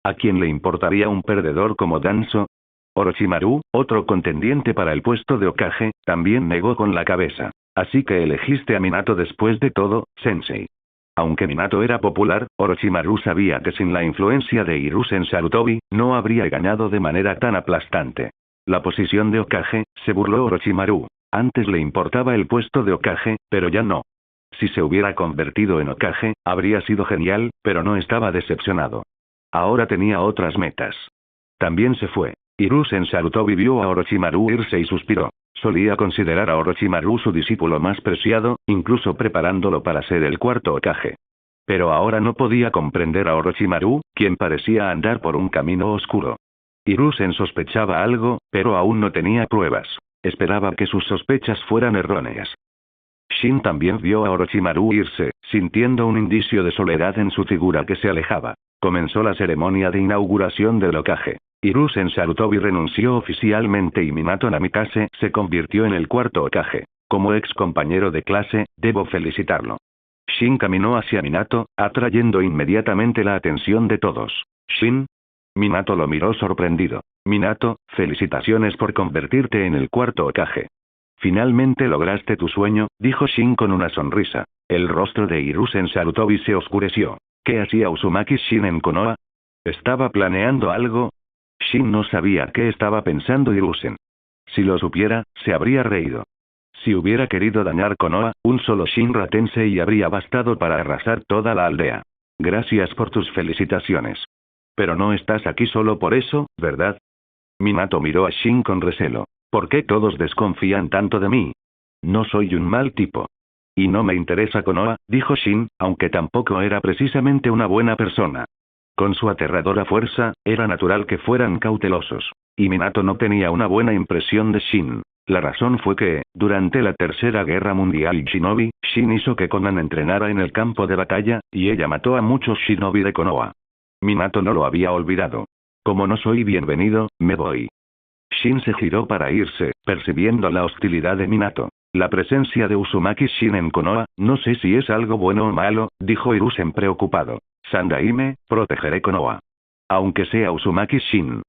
¿A quién le importaría un perdedor como Danzo? Orochimaru, otro contendiente para el puesto de Hokage, también negó con la cabeza. Así que elegiste a Minato después de todo, Sensei. Aunque Minato era popular, Orochimaru sabía que sin la influencia de Hiruzen Sarutobi, no habría ganado de manera tan aplastante. La posición de Hokage, se burló Orochimaru. Antes le importaba el puesto de Hokage, pero ya no. Si se hubiera convertido en Hokage, habría sido genial, pero no estaba decepcionado. Ahora tenía otras metas. También se fue. Hiruzen Sarutobi vio a Orochimaru irse y suspiró. Solía considerar a Orochimaru su discípulo más preciado, incluso preparándolo para ser el cuarto Hokage. Pero ahora no podía comprender a Orochimaru, quien parecía andar por un camino oscuro. Hiruzen sospechaba algo, pero aún no tenía pruebas. Esperaba que sus sospechas fueran erróneas. Shin también vio a Orochimaru irse, sintiendo un indicio de soledad en su figura que se alejaba. Comenzó la ceremonia de inauguración del Hokage. Hiruzen Sarutobi renunció oficialmente y Minato Namikaze se convirtió en el cuarto Hokage. Como ex compañero de clase, debo felicitarlo. Shin caminó hacia Minato, atrayendo inmediatamente la atención de todos. ¿Shin? Minato lo miró sorprendido. Minato, felicitaciones por convertirte en el cuarto Hokage. Finalmente lograste tu sueño, dijo Shin con una sonrisa. El rostro de Hiruzen Sarutobi se oscureció. ¿Qué hacía Uzumaki Shin en Konoha? ¿Estaba planeando algo? Shin no sabía qué estaba pensando Hiruzen. Si lo supiera, se habría reído. Si hubiera querido dañar Konoha, un solo Shinra Tensei habría bastado para arrasar toda la aldea. Gracias por tus felicitaciones. Pero no estás aquí solo por eso, ¿verdad? Minato miró a Shin con recelo. ¿Por qué todos desconfían tanto de mí? No soy un mal tipo. Y no me interesa Konoha, dijo Shin, aunque tampoco era precisamente una buena persona. Con su aterradora fuerza, era natural que fueran cautelosos. Y Minato no tenía una buena impresión de Shin. La razón fue que, durante la Tercera Guerra Mundial y Shinobi, Shin hizo que Konan entrenara en el campo de batalla, y ella mató a muchos shinobi de Konoha. Minato no lo había olvidado. Como no soy bienvenido, me voy. Shin se giró para irse, percibiendo la hostilidad de Minato. La presencia de Uzumaki Shin en Konoha, no sé si es algo bueno o malo, dijo Hiruzen preocupado. Sandaime, protegeré Konoha. Aunque sea Uzumaki Shin.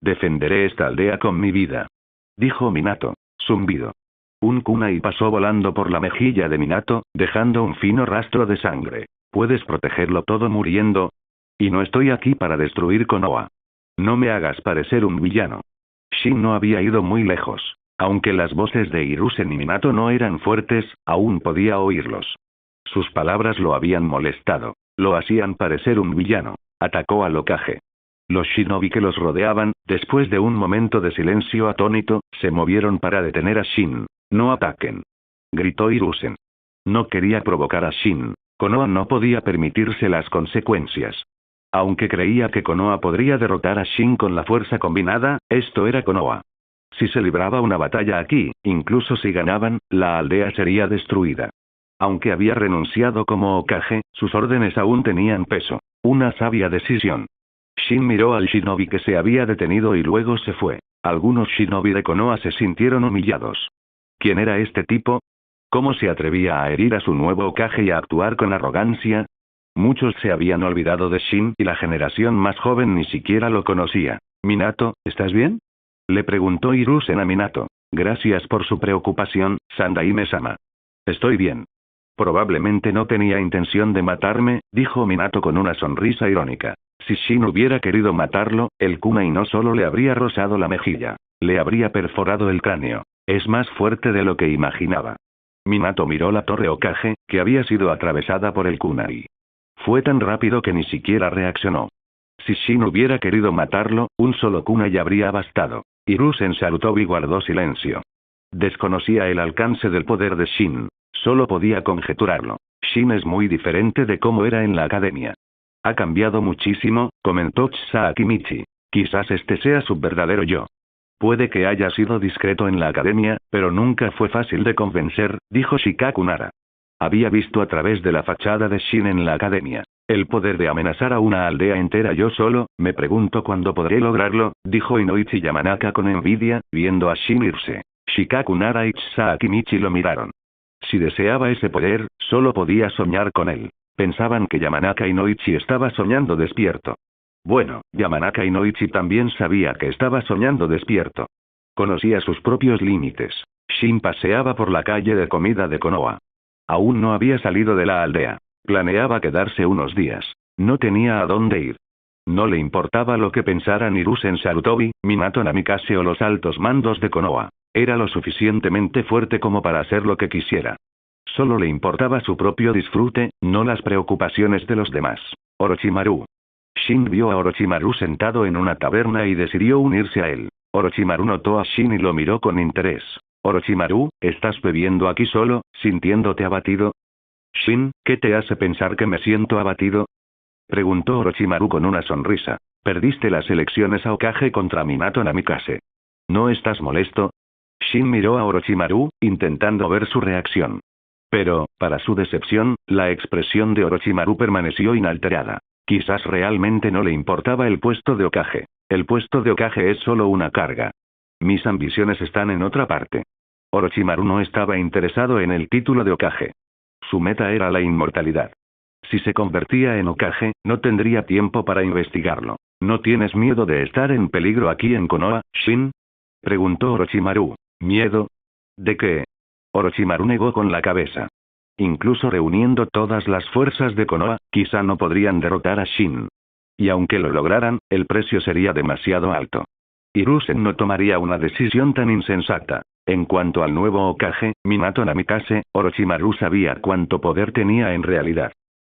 Defenderé esta aldea con mi vida. Dijo Minato. Zumbido. Un kunai pasó volando por la mejilla de Minato, dejando un fino rastro de sangre. ¿Puedes protegerlo todo muriendo? Y no estoy aquí para destruir Konoha. No me hagas parecer un villano. Shin no había ido muy lejos. Aunque las voces de Hiruzen y Minato no eran fuertes, aún podía oírlos. Sus palabras lo habían molestado. Lo hacían parecer un villano. Atacó al Hokage. Los shinobi que los rodeaban, después de un momento de silencio atónito, se movieron para detener a Shin. No ataquen. Gritó Hiruzen. No quería provocar a Shin. Konoha no podía permitirse las consecuencias. Aunque creía que Konoha podría derrotar a Shin con la fuerza combinada, esto era Konoha. Si se libraba una batalla aquí, incluso si ganaban, la aldea sería destruida. Aunque había renunciado como Hokage, sus órdenes aún tenían peso. Una sabia decisión. Shin miró al shinobi que se había detenido y luego se fue. Algunos shinobi de Konoha se sintieron humillados. ¿Quién era este tipo? ¿Cómo se atrevía a herir a su nuevo Hokage y a actuar con arrogancia? Muchos se habían olvidado de Shin y la generación más joven ni siquiera lo conocía. «Minato, ¿estás bien?», le preguntó Hiruzen a Minato. «Gracias por su preocupación, Sandaime-sama. Estoy bien». «Probablemente no tenía intención de matarme», dijo Minato con una sonrisa irónica. Si Shin hubiera querido matarlo, el kunai no solo le habría rozado la mejilla, le habría perforado el cráneo. Es más fuerte de lo que imaginaba. Minato miró la torre Hokage, que había sido atravesada por el kunai. Fue tan rápido que ni siquiera reaccionó. Si Shin hubiera querido matarlo, un solo kunai habría bastado. Hiruzen Sarutobi guardó silencio. Desconocía el alcance del poder de Shin. Solo podía conjeturarlo. Shin es muy diferente de cómo era en la academia. Ha cambiado muchísimo, comentó Chisaaki Michi. Quizás este sea su verdadero yo. Puede que haya sido discreto en la academia, pero nunca fue fácil de convencer, dijo Shikaku Nara. Había visto a través de la fachada de Shin en la academia. El poder de amenazar a una aldea entera yo solo, me pregunto cuándo podré lograrlo, dijo Inoichi Yamanaka con envidia, viendo a Shin irse. Shikaku Nara y Chisaaki Michi lo miraron. Si deseaba ese poder, solo podía soñar con él. Pensaban que Yamanaka Inoichi estaba soñando despierto. Bueno, Yamanaka Inoichi también sabía que estaba soñando despierto. Conocía sus propios límites. Shin paseaba por la calle de comida de Konoha. Aún no había salido de la aldea. Planeaba quedarse unos días. No tenía a dónde ir. No le importaba lo que pensaran Hiruzen Sarutobi, Minato Namikaze o los altos mandos de Konoha. Era lo suficientemente fuerte como para hacer lo que quisiera. Solo le importaba su propio disfrute, no las preocupaciones de los demás. Orochimaru. Shin vio a Orochimaru sentado en una taberna y decidió unirse a él. Orochimaru notó a Shin y lo miró con interés. Orochimaru, ¿estás bebiendo aquí solo, sintiéndote abatido? Shin, ¿qué te hace pensar que me siento abatido?, preguntó Orochimaru con una sonrisa. Perdiste las elecciones a Hokage contra Minato Namikaze. ¿No estás molesto? Shin miró a Orochimaru, intentando ver su reacción. Pero, para su decepción, la expresión de Orochimaru permaneció inalterada. Quizás realmente no le importaba el puesto de Hokage. El puesto de Hokage es solo una carga. Mis ambiciones están en otra parte. Orochimaru no estaba interesado en el título de Hokage. Su meta era la inmortalidad. Si se convertía en Hokage, no tendría tiempo para investigarlo. ¿No tienes miedo de estar en peligro aquí en Konoha, Shin?, preguntó Orochimaru. ¿Miedo? ¿De qué? Orochimaru negó con la cabeza. Incluso reuniendo todas las fuerzas de Konoha, quizá no podrían derrotar a Shin. Y aunque lo lograran, el precio sería demasiado alto. Hiruzen no tomaría una decisión tan insensata. En cuanto al nuevo Hokage, Minato Namikaze, Orochimaru sabía cuánto poder tenía en realidad.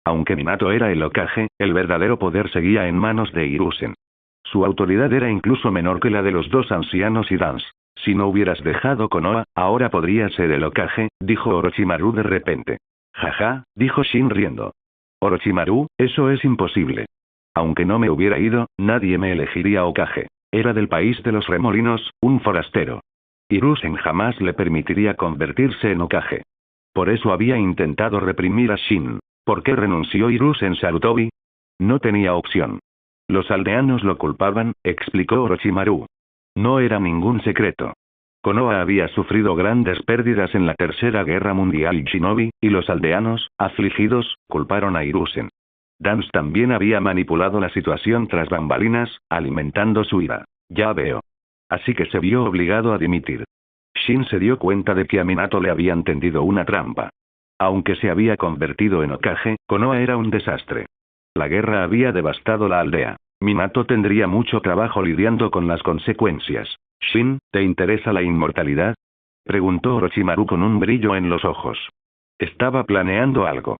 Aunque Minato era el Hokage, el verdadero poder seguía en manos de Hiruzen. Su autoridad era incluso menor que la de los dos ancianos Idans. Si no hubieras dejado Konoha, ahora podría ser el Hokage, dijo Orochimaru de repente. Jaja, dijo Shin riendo. Orochimaru, eso es imposible. Aunque no me hubiera ido, nadie me elegiría Hokage. Era del país de los remolinos, un forastero. Hiruzen jamás le permitiría convertirse en Hokage. Por eso había intentado reprimir a Shin. ¿Por qué renunció Hiruzen Sarutobi? No tenía opción. Los aldeanos lo culpaban, explicó Orochimaru. No era ningún secreto. Konoha había sufrido grandes pérdidas en la Tercera Guerra Mundial y Shinobi, y los aldeanos, afligidos, culparon a Hiruzen. Dance también había manipulado la situación tras bambalinas, alimentando su ira. Ya veo. Así que se vio obligado a dimitir. Shin se dio cuenta de que a Minato le habían tendido una trampa. Aunque se había convertido en Hokage, Konoha era un desastre. La guerra había devastado la aldea. Minato tendría mucho trabajo lidiando con las consecuencias. Shin, ¿te interesa la inmortalidad? Preguntó Orochimaru con un brillo en los ojos. Estaba planeando algo.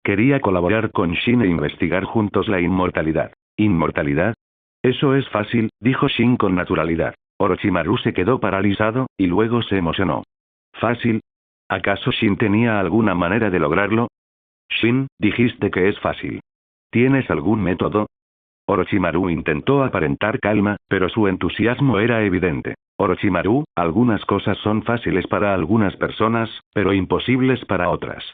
Quería colaborar con Shin e investigar juntos la inmortalidad. ¿Inmortalidad? Eso es fácil, dijo Shin con naturalidad. Orochimaru se quedó paralizado, y luego se emocionó. ¿Fácil? ¿Acaso Shin tenía alguna manera de lograrlo? Shin, dijiste que es fácil. ¿Tienes algún método? Orochimaru intentó aparentar calma, pero su entusiasmo era evidente. Orochimaru, algunas cosas son fáciles para algunas personas, pero imposibles para otras.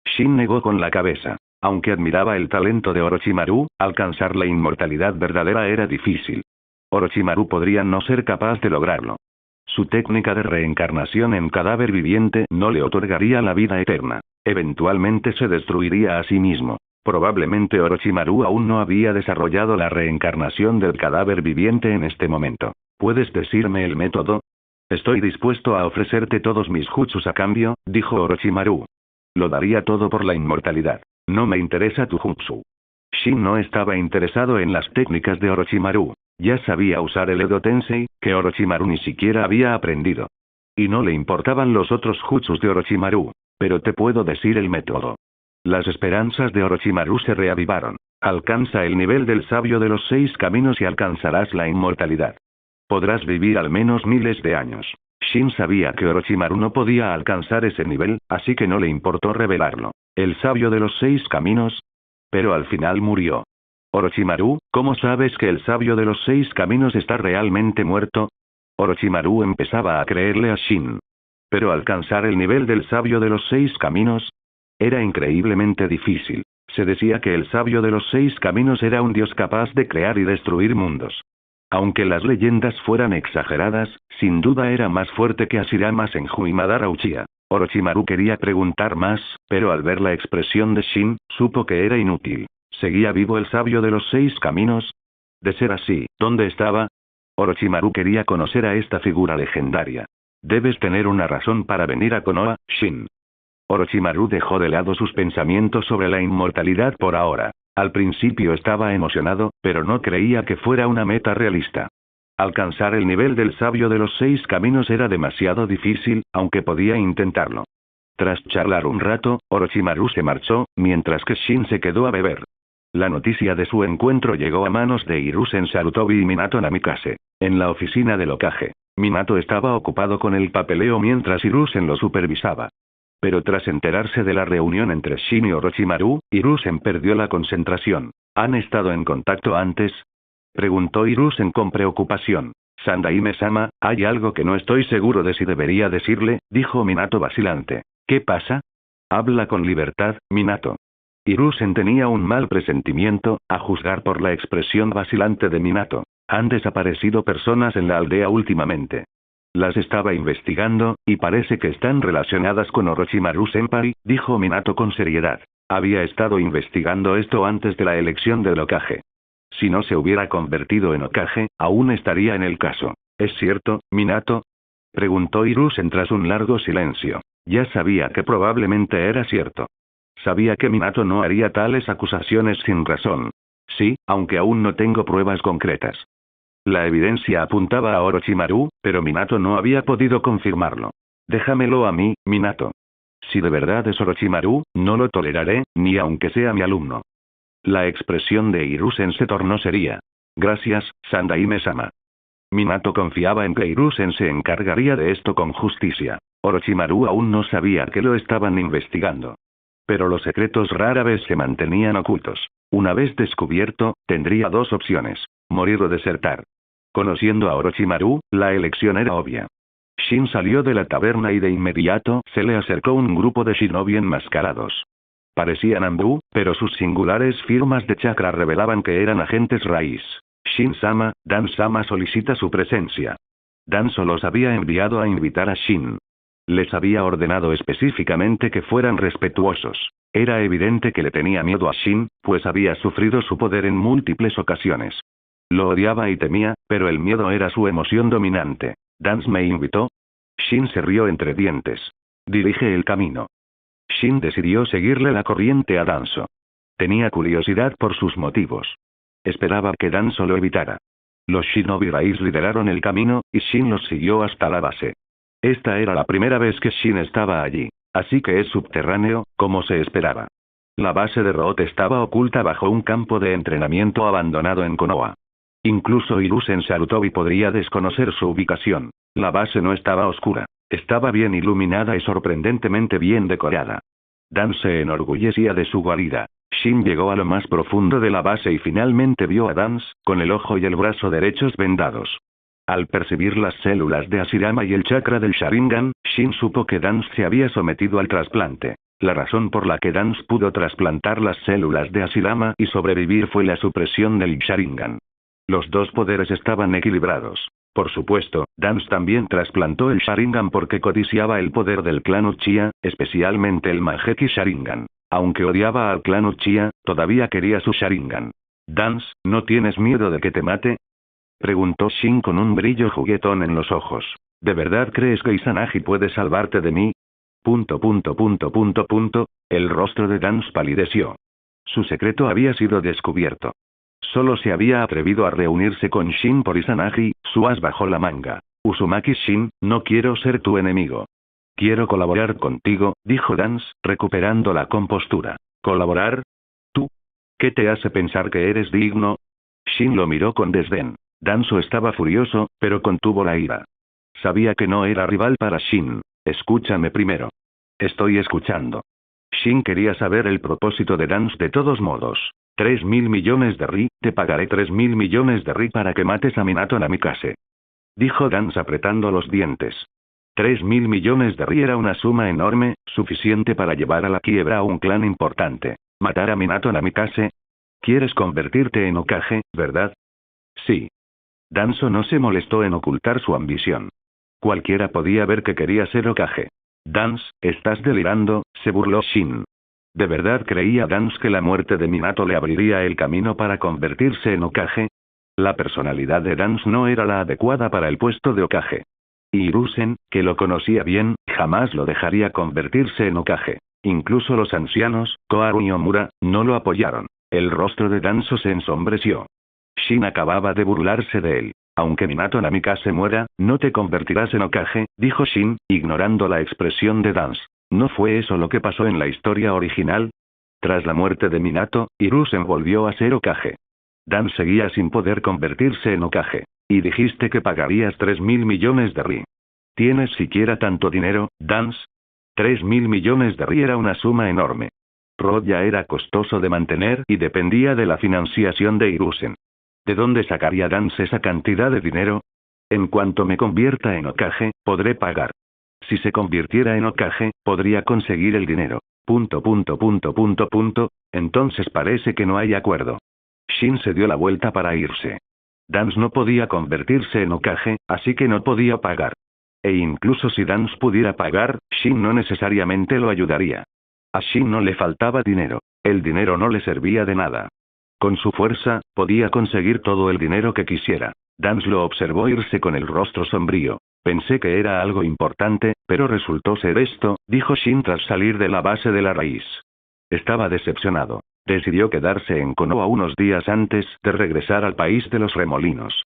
Shin negó con la cabeza. Aunque admiraba el talento de Orochimaru, alcanzar la inmortalidad verdadera era difícil. Orochimaru podría no ser capaz de lograrlo. Su técnica de reencarnación en cadáver viviente no le otorgaría la vida eterna. Eventualmente se destruiría a sí mismo. Probablemente Orochimaru aún no había desarrollado la reencarnación del cadáver viviente en este momento. ¿Puedes decirme el método? Estoy dispuesto a ofrecerte todos mis jutsus a cambio, dijo Orochimaru. Lo daría todo por la inmortalidad. No me interesa tu jutsu. Shin no estaba interesado en las técnicas de Orochimaru. Ya sabía usar el Edo Tensei, que Orochimaru ni siquiera había aprendido. Y no le importaban los otros jutsus de Orochimaru. Pero te puedo decir el método. Las esperanzas de Orochimaru se reavivaron. Alcanza el nivel del sabio de los 6 caminos y alcanzarás la inmortalidad. Podrás vivir al menos miles de años. Shin sabía que Orochimaru no podía alcanzar ese nivel, así que no le importó revelarlo. El sabio de los 6 caminos. Pero al final murió. Orochimaru, ¿cómo sabes que el sabio de los 6 caminos está realmente muerto? Orochimaru empezaba a creerle a Shin. Pero alcanzar el nivel del sabio de los 6 caminos era increíblemente difícil. Se decía que el sabio de los 6 caminos era un dios capaz de crear y destruir mundos. Aunque las leyendas fueran exageradas, sin duda era más fuerte que Hashirama Senju y Madara Uchiha. Orochimaru quería preguntar más, pero al ver la expresión de Shin, supo que era inútil. ¿Seguía vivo el sabio de los 6 caminos? De ser así, ¿dónde estaba? Orochimaru quería conocer a esta figura legendaria. Debes tener una razón para venir a Konoha, Shin. Orochimaru dejó de lado sus pensamientos sobre la inmortalidad por ahora. Al principio estaba emocionado, pero no creía que fuera una meta realista. Alcanzar el nivel del sabio de los 6 caminos era demasiado difícil, aunque podía intentarlo. Tras charlar un rato, Orochimaru se marchó, mientras que Shin se quedó a beber. La noticia de su encuentro llegó a manos de Hiruzen Sarutobi y Minato Namikaze. En la oficina del Hokage, Minato estaba ocupado con el papeleo mientras Hiruzen lo supervisaba. Pero tras enterarse de la reunión entre Shin y Orochimaru, Hiruzen perdió la concentración. ¿Han estado en contacto antes? Preguntó Hiruzen con preocupación. Sandaime-sama, hay algo que no estoy seguro de si debería decirle, dijo Minato vacilante. ¿Qué pasa? Habla con libertad, Minato. Hiruzen tenía un mal presentimiento, a juzgar por la expresión vacilante de Minato. Han desaparecido personas en la aldea últimamente. Las estaba investigando, y parece que están relacionadas con Orochimaru-senpai, dijo Minato con seriedad. Había estado investigando esto antes de la elección del Hokage. Si no se hubiera convertido en Hokage, aún estaría en el caso. ¿Es cierto, Minato? Preguntó Hiruzen tras un largo silencio. Ya sabía que probablemente era cierto. Sabía que Minato no haría tales acusaciones sin razón. Sí, aunque aún no tengo pruebas concretas. La evidencia apuntaba a Orochimaru, pero Minato no había podido confirmarlo. Déjamelo a mí, Minato. Si de verdad es Orochimaru, no lo toleraré, ni aunque sea mi alumno. La expresión de Hiruzen se tornó seria. Gracias, Sandaime-sama. Minato confiaba en que Hiruzen se encargaría de esto con justicia. Orochimaru aún no sabía que lo estaban investigando. Pero los secretos rara vez se mantenían ocultos. Una vez descubierto, tendría dos opciones: morir o desertar. Conociendo a Orochimaru, la elección era obvia. Shin salió de la taberna y de inmediato se le acercó un grupo de shinobi enmascarados. Parecían Anbu, pero sus singulares firmas de chakra revelaban que eran agentes raíz. Shin-sama, Dan-sama solicita su presencia. Danzo los había enviado a invitar a Shin. Les había ordenado específicamente que fueran respetuosos. Era evidente que le tenía miedo a Shin, pues había sufrido su poder en múltiples ocasiones. Lo odiaba y temía, pero el miedo era su emoción dominante. ¿Dance me invitó? Shin se rió entre dientes. Dirige el camino. Shin decidió seguirle la corriente a Danzo. Tenía curiosidad por sus motivos. Esperaba que Danzo lo evitara. Los shinobi raíz lideraron el camino, y Shin los siguió hasta la base. Esta era la primera vez que Shin estaba allí, así que es subterráneo, como se esperaba. La base de Root estaba oculta bajo un campo de entrenamiento abandonado en Konoha. Incluso Hiruzen Sarutobi podría desconocer su ubicación. La base no estaba oscura. Estaba bien iluminada y sorprendentemente bien decorada. Dan se enorgullecía de su guarida. Shin llegó a lo más profundo de la base y finalmente vio a Dance, con el ojo y el brazo derechos vendados. Al percibir las células de Hashirama y el chakra del Sharingan, Shin supo que Dance se había sometido al trasplante. La razón por la que Dance pudo trasplantar las células de Hashirama y sobrevivir fue la supresión del Sharingan. Los dos poderes estaban equilibrados. Por supuesto, Dance también trasplantó el Sharingan porque codiciaba el poder del clan Uchiha, especialmente el Mangekyou Sharingan. Aunque odiaba al clan Uchiha, todavía quería su Sharingan. «Dance, ¿no tienes miedo de que te mate?», preguntó Shin con un brillo juguetón en los ojos. «¿De verdad crees que Izanagi puede salvarte de mí?». El rostro de Dance palideció. Su secreto había sido descubierto. Solo se había atrevido a reunirse con Shin por Izanagi, su as bajo la manga. «Uzumaki Shin, no quiero ser tu enemigo. Quiero colaborar contigo», dijo Dance, recuperando la compostura. «¿Colaborar? ¿Tú? ¿Qué te hace pensar que eres digno?». Shin lo miró con desdén. Danzo estaba furioso, pero contuvo la ira. Sabía que no era rival para Shin. «Escúchame primero». «Estoy escuchando». Shin quería saber el propósito de Dance de todos modos. 3.000 millones de ri, te pagaré 3.000 millones de ri para que mates a Minato Namikaze. Dijo Dance apretando los dientes. 3.000 millones de ri era una suma enorme, suficiente para llevar a la quiebra a un clan importante. ¿Matar a Minato Namikaze? ¿Quieres convertirte en Hokage, verdad? Sí. Danzo no se molestó en ocultar su ambición. Cualquiera podía ver que quería ser Hokage. «Dance, estás delirando», se burló Shin. ¿De verdad creía Dance que la muerte de Minato le abriría el camino para convertirse en Hokage? La personalidad de Dance no era la adecuada para el puesto de Hokage. Y Hiruzen, que lo conocía bien, jamás lo dejaría convertirse en Hokage. Incluso los ancianos, Koharu y Omura, no lo apoyaron. El rostro de Danzo se ensombreció. Shin acababa de burlarse de él. «Aunque Minato Namikaze muera, no te convertirás en Hokage», dijo Shin, ignorando la expresión de Dance. ¿No fue eso lo que pasó en la historia original? Tras la muerte de Minato, Hiruzen volvió a ser Hokage. Dance seguía sin poder convertirse en Hokage. Y dijiste que pagarías 3.000 millones de ri. ¿Tienes siquiera tanto dinero, Dance? 3.000 millones de ri era una suma enorme. Root ya era costoso de mantener y dependía de la financiación de Hiruzen. ¿De dónde sacaría Dance esa cantidad de dinero? En cuanto me convierta en Hokage, podré pagar. Si se convirtiera en Hokage, podría conseguir el dinero. Entonces parece que no hay acuerdo. Shin se dio la vuelta para irse. Dance no podía convertirse en Hokage, así que no podía pagar. E incluso si Dance pudiera pagar, Shin no necesariamente lo ayudaría. A Shin no le faltaba dinero. El dinero no le servía de nada. Con su fuerza, podía conseguir todo el dinero que quisiera. Dance lo observó irse con el rostro sombrío. Pensé que era algo importante, pero resultó ser esto, dijo Shin tras salir de la base de la raíz. Estaba decepcionado. Decidió quedarse en Konoha unos días antes de regresar al país de los remolinos.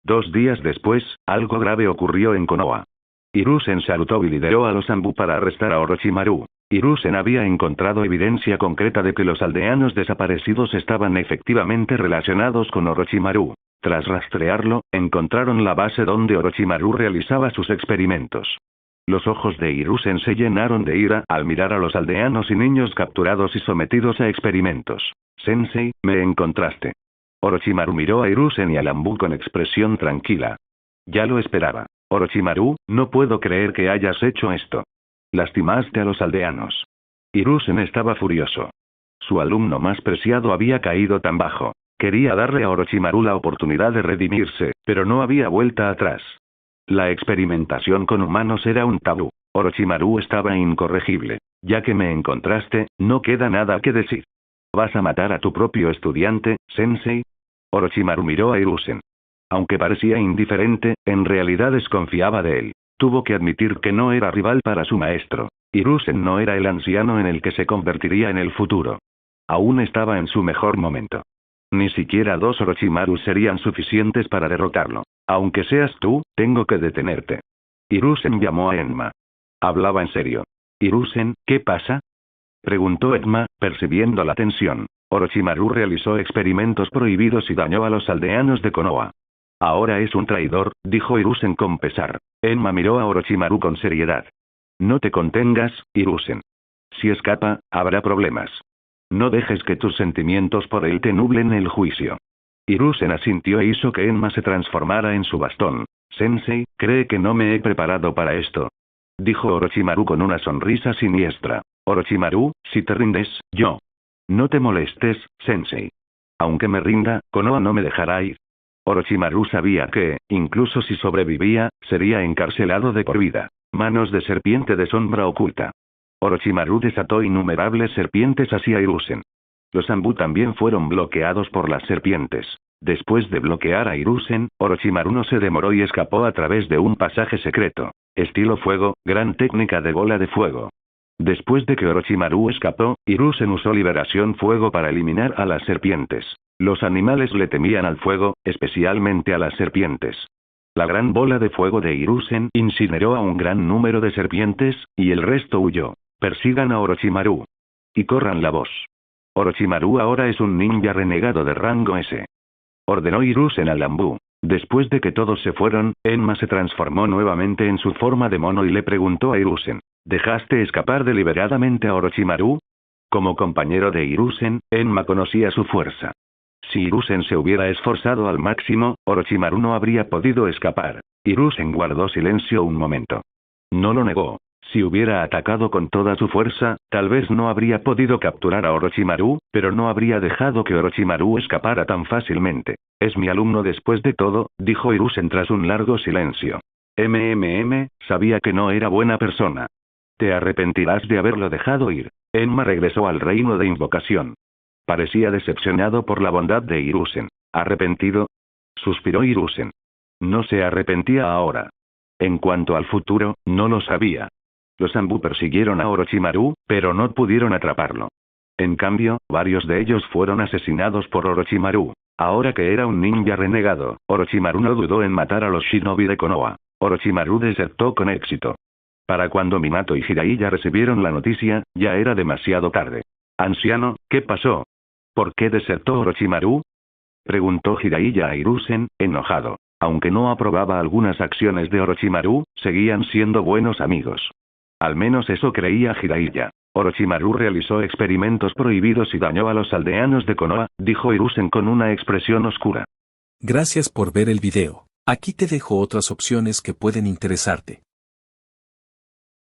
2 días después, algo grave ocurrió en Konoha. Hiruzen Sarutobi lideró a los Anbu para arrestar a Orochimaru. Hiruzen había encontrado evidencia concreta de que los aldeanos desaparecidos estaban efectivamente relacionados con Orochimaru. Tras rastrearlo, encontraron la base donde Orochimaru realizaba sus experimentos. Los ojos de Hiruzen se llenaron de ira al mirar a los aldeanos y niños capturados y sometidos a experimentos. Sensei, me encontraste. Orochimaru miró a Hiruzen y a Lambu con expresión tranquila. Ya lo esperaba. Orochimaru, no puedo creer que hayas hecho esto. Lastimaste a los aldeanos. Hiruzen estaba furioso. Su alumno más preciado había caído tan bajo. Quería darle a Orochimaru la oportunidad de redimirse, pero no había vuelta atrás. La experimentación con humanos era un tabú. Orochimaru estaba incorregible. Ya que me encontraste, no queda nada que decir. ¿Vas a matar a tu propio estudiante, Sensei? Orochimaru miró a Hiruzen. Aunque parecía indiferente, en realidad desconfiaba de él. Tuvo que admitir que no era rival para su maestro. Hiruzen no era el anciano en el que se convertiría en el futuro. Aún estaba en su mejor momento. Ni siquiera 2 Orochimaru serían suficientes para derrotarlo. Aunque seas tú, tengo que detenerte. Hiruzen llamó a Enma. Hablaba en serio. Hiruzen, ¿qué pasa? Preguntó Enma, percibiendo la tensión. Orochimaru realizó experimentos prohibidos y dañó a los aldeanos de Konoha. Ahora es un traidor, dijo Hiruzen con pesar. Enma miró a Orochimaru con seriedad. No te contengas, Hiruzen. Si escapa, habrá problemas. No dejes que tus sentimientos por él te nublen el juicio. Hiruzen asintió e hizo que Enma se transformara en su bastón. Sensei, ¿cree que no me he preparado para esto? Dijo Orochimaru con una sonrisa siniestra. Orochimaru, si te rindes, yo. No te molestes, Sensei. Aunque me rinda, Konoha no me dejará ir. Orochimaru sabía que, incluso si sobrevivía, sería encarcelado de por vida. Manos de serpiente de sombra oculta. Orochimaru desató innumerables serpientes hacia Hiruzen. Los Anbu también fueron bloqueados por las serpientes. Después de bloquear a Hiruzen, Orochimaru no se demoró y escapó a través de un pasaje secreto. Estilo fuego, gran técnica de bola de fuego. Después de que Orochimaru escapó, Hiruzen usó liberación fuego para eliminar a las serpientes. Los animales le temían al fuego, especialmente a las serpientes. La gran bola de fuego de Hiruzen incineró a un gran número de serpientes, y el resto huyó. Persigan a Orochimaru. Y corran la voz. Orochimaru ahora es un ninja renegado de rango S. Ordenó Hiruzen a Lambu. Después de que todos se fueron, Enma se transformó nuevamente en su forma de mono y le preguntó a Hiruzen. ¿Dejaste escapar deliberadamente a Orochimaru? Como compañero de Hiruzen, Enma conocía su fuerza. Si Hiruzen se hubiera esforzado al máximo, Orochimaru no habría podido escapar. Hiruzen guardó silencio un momento. No lo negó. Si hubiera atacado con toda su fuerza, tal vez no habría podido capturar a Orochimaru, pero no habría dejado que Orochimaru escapara tan fácilmente. Es mi alumno después de todo, dijo Hiruzen tras un largo silencio. Sabía que no era buena persona. Te arrepentirás de haberlo dejado ir. Enma regresó al reino de invocación. Parecía decepcionado por la bondad de Hiruzen. ¿Arrepentido? Suspiró Hiruzen. No se arrepentía ahora. En cuanto al futuro, no lo sabía. Los Anbu persiguieron a Orochimaru, pero no pudieron atraparlo. En cambio, varios de ellos fueron asesinados por Orochimaru. Ahora que era un ninja renegado, Orochimaru no dudó en matar a los shinobi de Konoha. Orochimaru desertó con éxito. Para cuando Minato y Jiraiya recibieron la noticia, ya era demasiado tarde. Anciano, ¿qué pasó? ¿Por qué desertó Orochimaru? Preguntó Jiraiya a Hiruzen, enojado. Aunque no aprobaba algunas acciones de Orochimaru, seguían siendo buenos amigos. Al menos eso creía Jiraiya. Orochimaru realizó experimentos prohibidos y dañó a los aldeanos de Konoha, dijo Hiruzen con una expresión oscura. Gracias por ver el video. Aquí te dejo otras opciones que pueden interesarte.